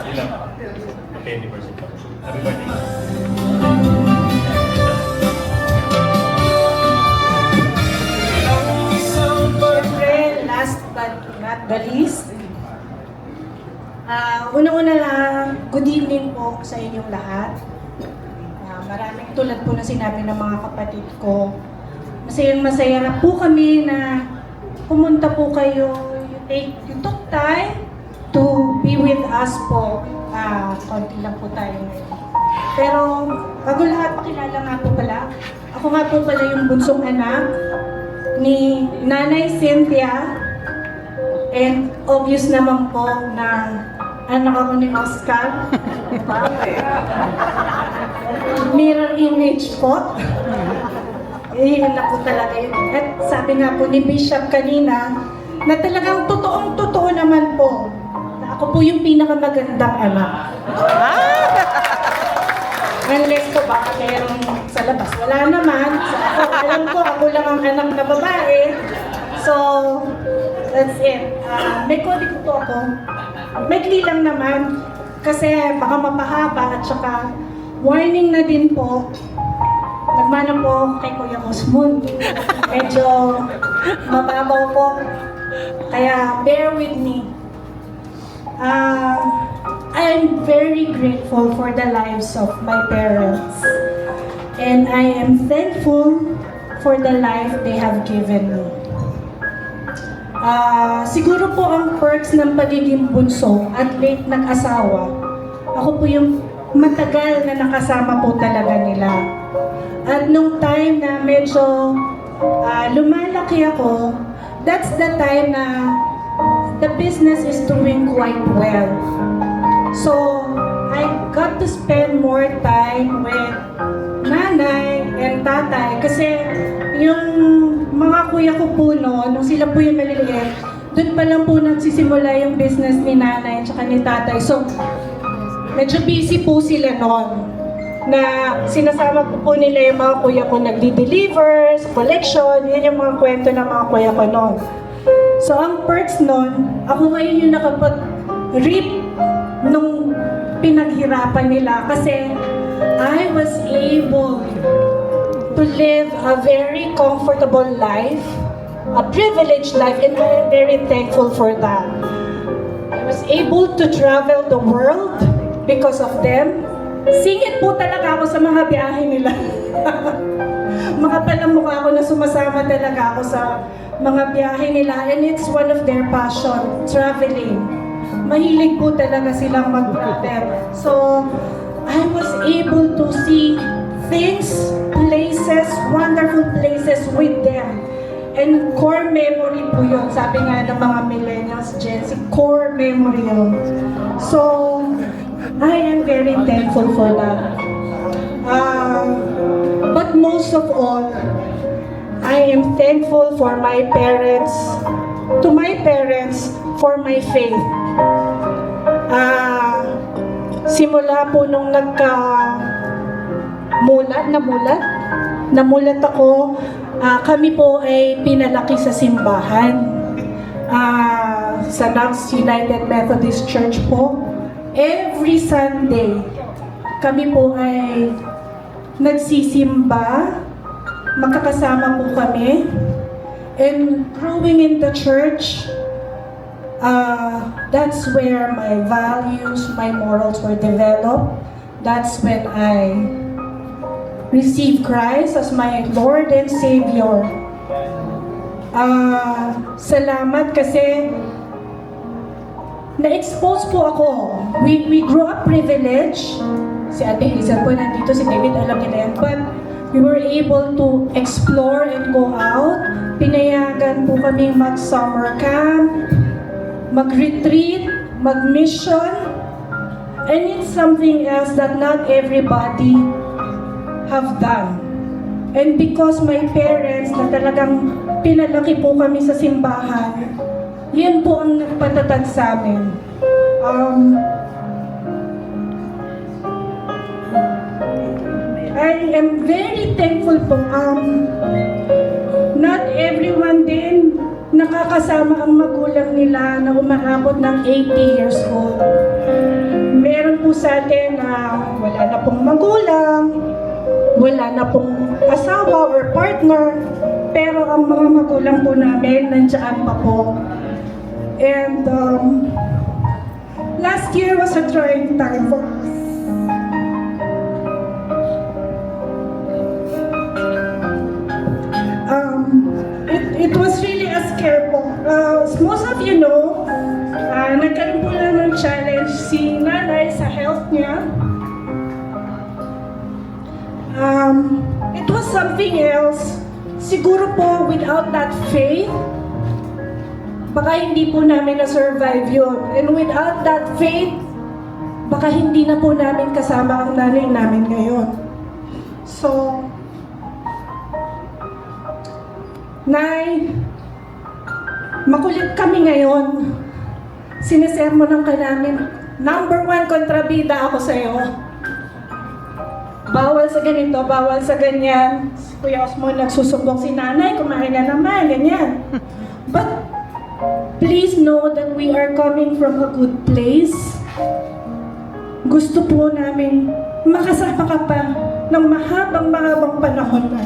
Yun lang po. Happy anniversary po. Happy birthday. Siyempre, last but not the least, una-una lang, good evening po sa inyong lahat. Maraming tulad po na sinabi ng mga kapatid ko. Masayang-masaya na po kami na pumunta po kayo. You took time to be with us po. Konti lang po tayo ngayon. Pero bago lahat, pakilala nga po pala. Ako nga po pala yung bunsong anak ni Nanay Cynthia. And obvious naman po na anak ako ni Oscar. Mirror image po. Yun na po talaga yun. At sabi nga po ni Bishop kanina, na talagang totoong-totoo naman po, na ako po yung pinakamagandang anak. Unless po baka mayroong sa labas. Wala naman. So, alam ko, ako lang ang anak na babae. So, that's it. May kodigo po ako. Maikli lang naman. Kasi baka mapahaba at saka warning na din po. Nagmana po kay Kuya Osmond. Medyo mababaw po. Kaya bear with me. I'm very grateful for the lives of my parents. And I am thankful for the life they have given me. Siguro po ang perks ng pagiging bunso at late nag-asawa, ako po yung matagal na nakasama po talaga nila. At nung time na medyo lumalaki ako, that's the time na the business is doing quite well. So, I got to spend more time with nanay and tatay kasi yung mga kuya ko po nung sila po yung maliliit, doon pa lang po nagsisimula yung business ni nanay at saka ni tatay. So, medyo busy po sila noon na sinasama po nila yung mga kuya ko nagdi-deliver, collection, yan yung mga kwento ng mga kuya ko noon. So, ang perks noon, ako ngayon yung nakapag-reap nung pinaghirapan nila kasi I was able to live a very comfortable life, a privileged life, and I am very thankful for that. I was able to travel the world because of them. Singit po talaga ako sa mga biyahe nila. Makapalamukha ako na sumasama talaga ako sa mga biyahe nila and it's one of their passion, traveling. Mahilig po talaga silang mag-travel. So, I was able to see things, places, wonderful places with them. And core memory po yun. Sabi nga ng mga millennials, Gen Z, core memory yun. So, I am very thankful for that. But most of all, I am thankful for my parents, to my parents, for my faith. Simula po nung namulat ako, kami po ay pinalaki sa simbahan. Sa Knox United Methodist Church po. Every Sunday, kami po ay nagsisimba, magkakasama po kami. And growing in the church, That's where my values, my morals were developed. That's when I received Christ as my Lord and Savior. Salamat kasi na-expose po ako. We grew up privileged. Si Ate Hazel po nandito, si David alam nila yan. But we were able to explore and go out. Pinayagan po kami mag-summer camp, mag-retreat, mag-mission. And it's something else that not everybody have done. And because my parents na talagang pinalaki po kami sa simbahan, yan po ang nagpatatag sa amin. I am very thankful po. Not everyone din nakakasama ang magulang nila na umaabot ng 80 years old. Meron po sa atin na wala na pong magulang, wala na pong asawa or partner, pero ang mga magulang po namin nandiyan pa po. And last year was a trying time for us. It was really a scare po. As most of you know, nagkaroon po lang ng challenge si nanay sa health niya. It was something else. Siguro po without that faith, baka hindi po namin na-survive yun. And without that faith, baka hindi na po namin kasama ang nanay namin ngayon. So, Nay, makulit kami ngayon. Sinisermonan ka namin. Number 1 kontrabida ako sa'yo. Bawal sa ganito, bawal sa ganyan. Si Kuya Osmo nagsusumbong si nanay, kumain na naman, ganyan. But please know that we are coming from a good place. Gusto po namin makasama ka pa ng mahabang panahon na.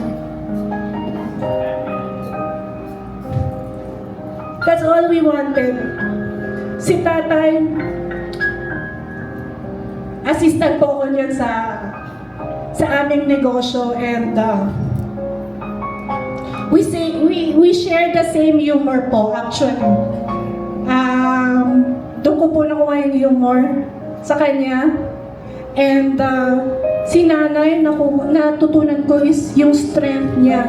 That's all we wanted. Si tatay, assistant po ko niyan sa aming negosyo, and we share the same humor po actually. Doon ko po nakuha yung humor sa kanya, and si nanay natutunan ko is yung strength niya.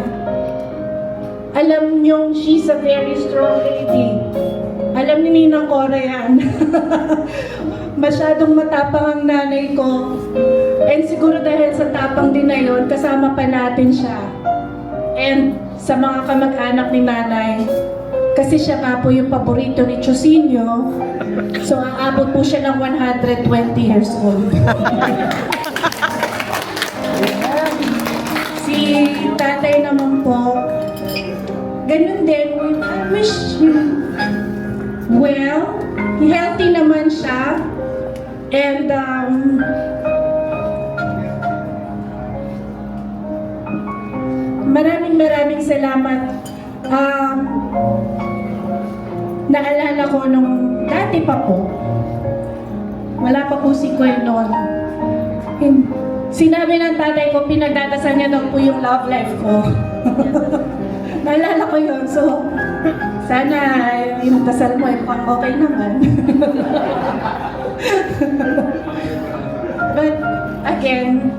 Alam niyo, she's a very strong lady. Alam ni Ninang Cora yan. Masyadong matapang ang nanay ko. And siguro dahil sa tapang din na yun, kasama pa natin siya. And sa mga kamag-anak ni nanay, kasi siya nga po yung paborito ni Chosinyo, so aabot po siya ng 120 years old. Si tatay naman po, ganun din, I wish him well, healthy naman siya, and maraming salamat. Naalala ko nung dati pa po, wala pa po si Kuya noon. Sinabi ng tatay ko, pinagdadasal niya daw po yung love life ko. Naalala ko yun, so sana yung dasal mo ay okay naman. But again,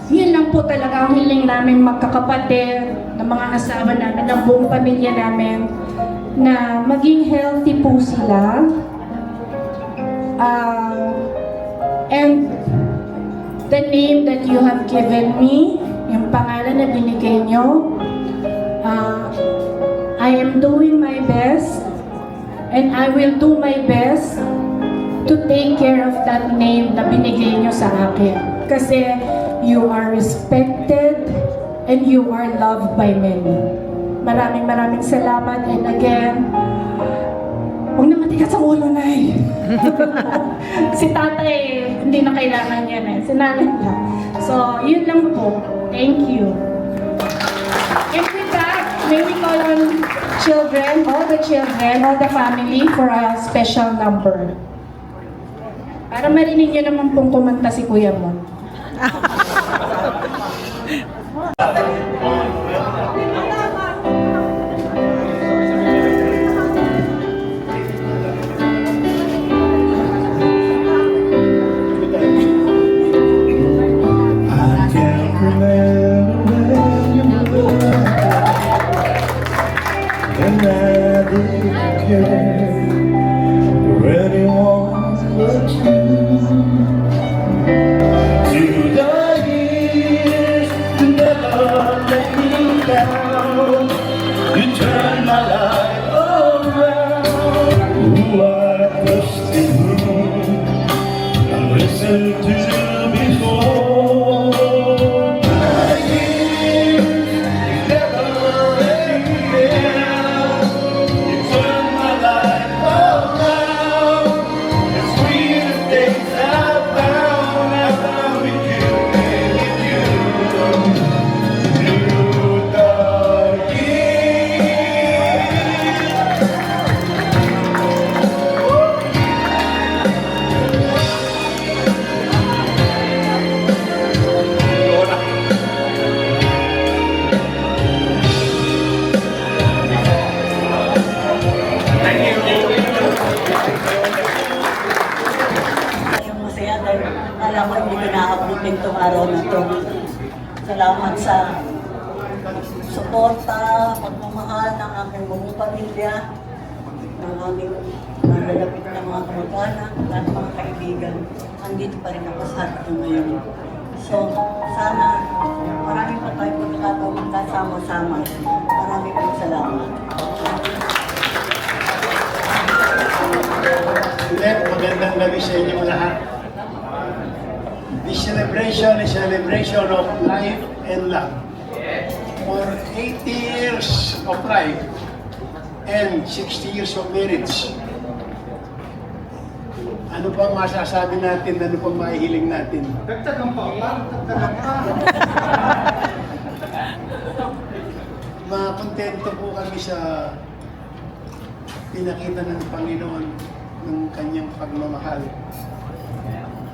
yun lang po talaga ang hiling namin magkakapatid, ng mga asawa namin, ng buong pamilya namin, na maging healthy po sila. And the name that you have given me, yung pangalan na binigay nyo, I am doing my best, and I will do my best to take care of that name na binigay nyo sa akin. Kasi you are respected and you are loved by many. Maraming salamat, and again, huwag na matigas ang ulo, Nay. Si tatay, hindi na kailangan yan eh. Si nanay lang. So, yun lang po. Thank you. And with that, may we call on children, all the family for a special number. Para marinig niyo naman pong kumanta si Kuya Mon. I can't remember when you were, and I didn't care for anyone but you. To the years, you never let me down. You turned my life around. Who I trusted you, I listened to before. Yung masaya dahil alam ko hindi ko naabutin itong araw na ito. Salamat sa suporta, pagmamahal ng aking buong pamilya, ng aming nalalapit na mga kamag-anak, at mga kaibigan. Andito pa rin ako sa atin ngayon. So, sana maraming pa tayo pagkakataon kasama-sama. Maraming po salamat. Ulit, magandang gabi sa inyo lahat. This celebration is a celebration of life and love. For 80 years of life and 60 years of marriage. Ano pang masasabi natin, ano pang mahihiling natin? Dagdagan pa, dagdagan pa. Makontento po kami sa pinakita ng Panginoon ng kanyang pagmamahal.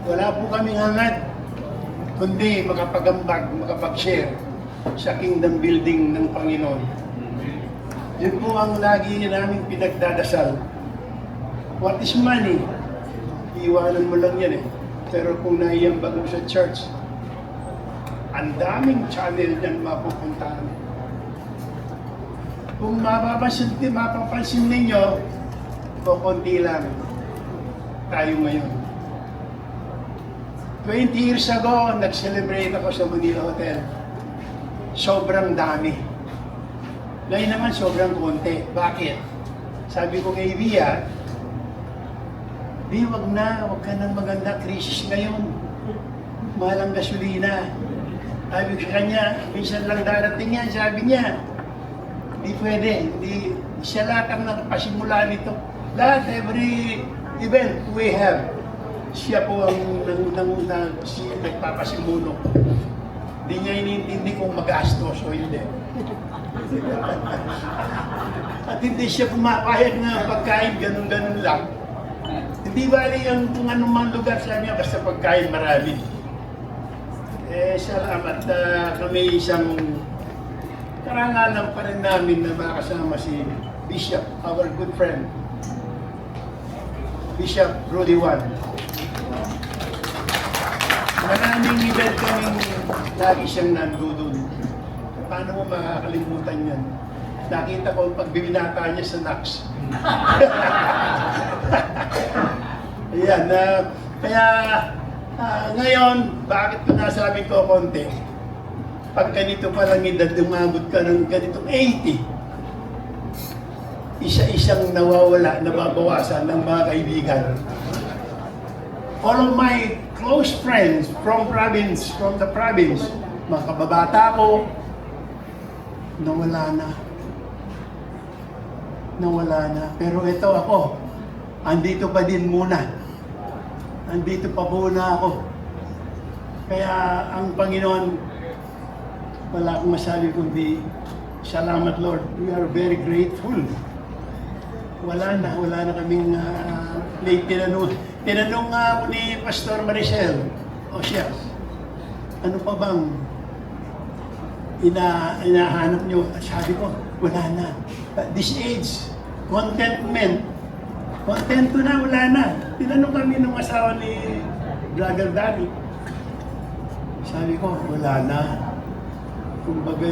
Wala po kaming hangad, kundi makapagambag, makapag-share sa kingdom building ng Panginoon. Yun po ang lagi namin pinagdadasal. What is money? Iwanan mo lang yan eh. Pero kung naiyambag mo sa church, ang daming channel dyan mapupuntahan. Kung mapapansin ninyo, konti lang tayo ngayon. 20 years ago, nag-celebrate ako sa Manila Hotel. Sobrang dami. Ngayon naman, sobrang konti. Bakit? Sabi ko kay Via, wag ka ng maganda, krisis ngayon. Mahal ang gasolina. Sabi ko sa kanya, minsan lang darating yan, sabi niya. Hindi pwede, hindi siya lahat ang nagpasimula nito. Lahat, every event we have, siya po ang nagpapasimulo. Hindi niya iniintindi kung magastos o hindi. At hindi siya pumapayag na pagkain, ganun-ganun lang. Hindi bali ang kung anumang lugar sa niya, basta pagkain marami. Salamat kami isang karangalan pa rin namin na makasama si Bishop, our good friend, Bishop Rudy Juan. Maraming event kaming lagi siyang nandudun. Paano mo makakalimutan yan? Nakita ko pag binata niya sa NACS. Ayan, kaya ngayon, bakit ko nasabi ko konti? Pag ganito palang edad, umabot ka ng ganitong 80, isa-isang nawawala, nababawasan ng mga kaibigan. All of my close friends from the province, mga kababata ko, nawala na. Pero ito ako, andito pa din muna. Andito pa muna ako. Kaya ang Panginoon, wala akong masabi kundi Salamat, Lord. We are very grateful. Wala na kaming may tinanong nga ako ni Pastor Maricel, siya, ano pa bang inahanap nyo? Sabi ko, wala na. At this age, contentment. Contento na, wala na. Tinanong kami ng asawa ni Brother Danny. Sabi ko, wala na. Kumbaga,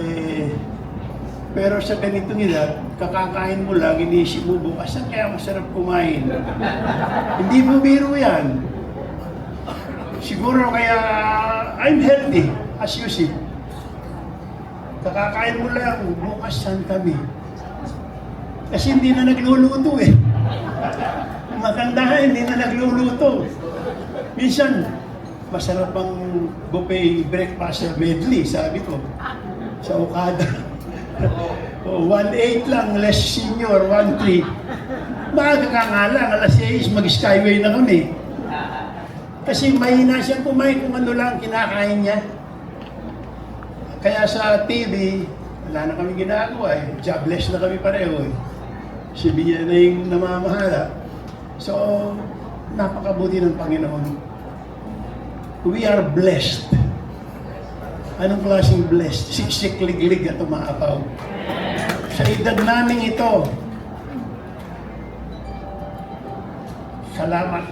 pero sa ganito nila, kakakain mo lang, inisip mo bukas, kaya masarap kumain. Hindi mo biro yan. Siguro kaya I'm healthy, as you see. Kakakain mo lang, bukas saan kami. Kasi hindi na nagluluto eh. Matanda, hindi na nagluluto. Minsan, masarap ang buffet breakfast medley, sabi ko. Sa Okada. 1.8 lang, less senior, 1.3. Maaga ka nga lang, alas 6, mag-skyway na kami. Kasi mahina siyang kumain kung ano lang kinakain niya. Kaya sa TV, wala na kami ginagawa eh. Jobless na kami pareho eh. Si Bia na yung namamahala. So, napakabuti ng Panginoon. We are blessed. Anong klaseng blessed? Siksik, liglig at umaapaw. Sa edad namin ito, salamat.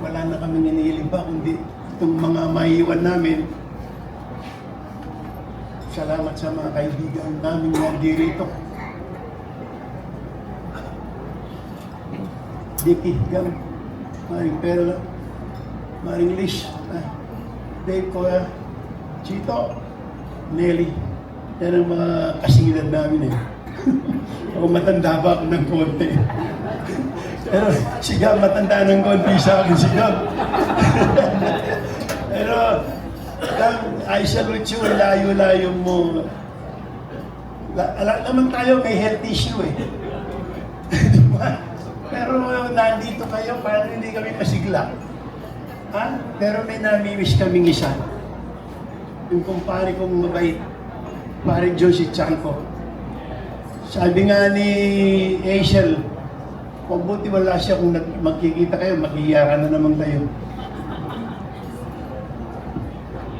Wala na kami ninihiling pa, kundi itong mga maiiwan namin. Salamat sa mga kaibigan namin na dirito. Dicky, Gam, Maring Perla, Maring Lish, Dave Koya, Chito, Nelly. Yan ang mga kasingilad namin eh. Ako matanda ba ako ng konti. Pero si Gam matanda ng konti sa akin si Gam. Pero Gam, I salute you, layo-layo mo. Alam naman tayo may health issue eh. Diba? Pero nandito kayo, paano hindi kami masigla? Ha? Pero may nami-wish kaming isa. Yung kumpare kong mabait, pare Josie Chanko. Sabi nga ni Hazel, mabuti wala siya kung magkikita kayo, maghihiyakan na naman kayo.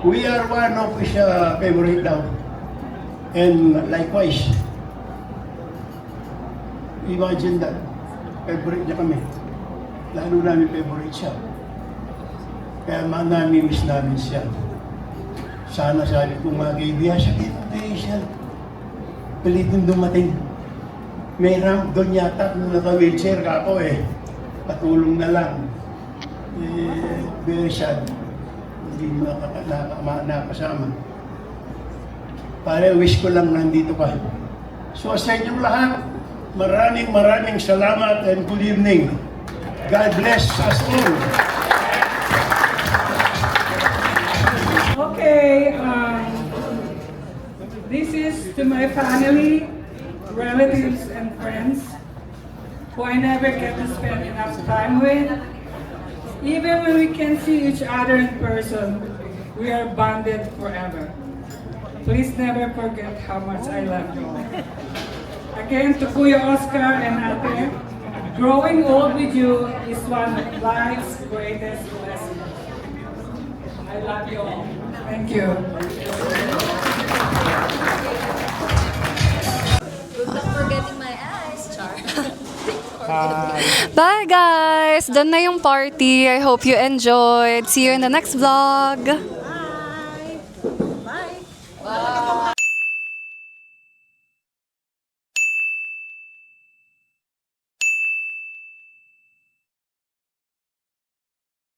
We are one of his favorite daw. And likewise, imagine that. Favorite niya kami. Lalo namin favorite siya. Kaya nami-miss namin siya. Sana sabi kong mga kaibigan, sabihin mo kayo siya. Pilitin dumating. May ramp doon yata kung naka-wheelchair ka ako eh. Patulong na lang. Very sad. Hindi mo nakasama. Pare, wish ko lang nandito ka. So sa inyong lahat, maraming salamat and good evening. God bless us all. Okay, this is to my family, relatives, and friends who I never get to spend enough time with. Even when we can see each other in person, we are bonded forever. Please never forget how much I love you all. Again, to Kuya Oscar and Ate, growing old with you is one of life's greatest blessings. I love you all. Thank you. Good luck for getting my eyes, Char. Bye guys! Done na yung party. I hope you enjoyed. See you in the next vlog.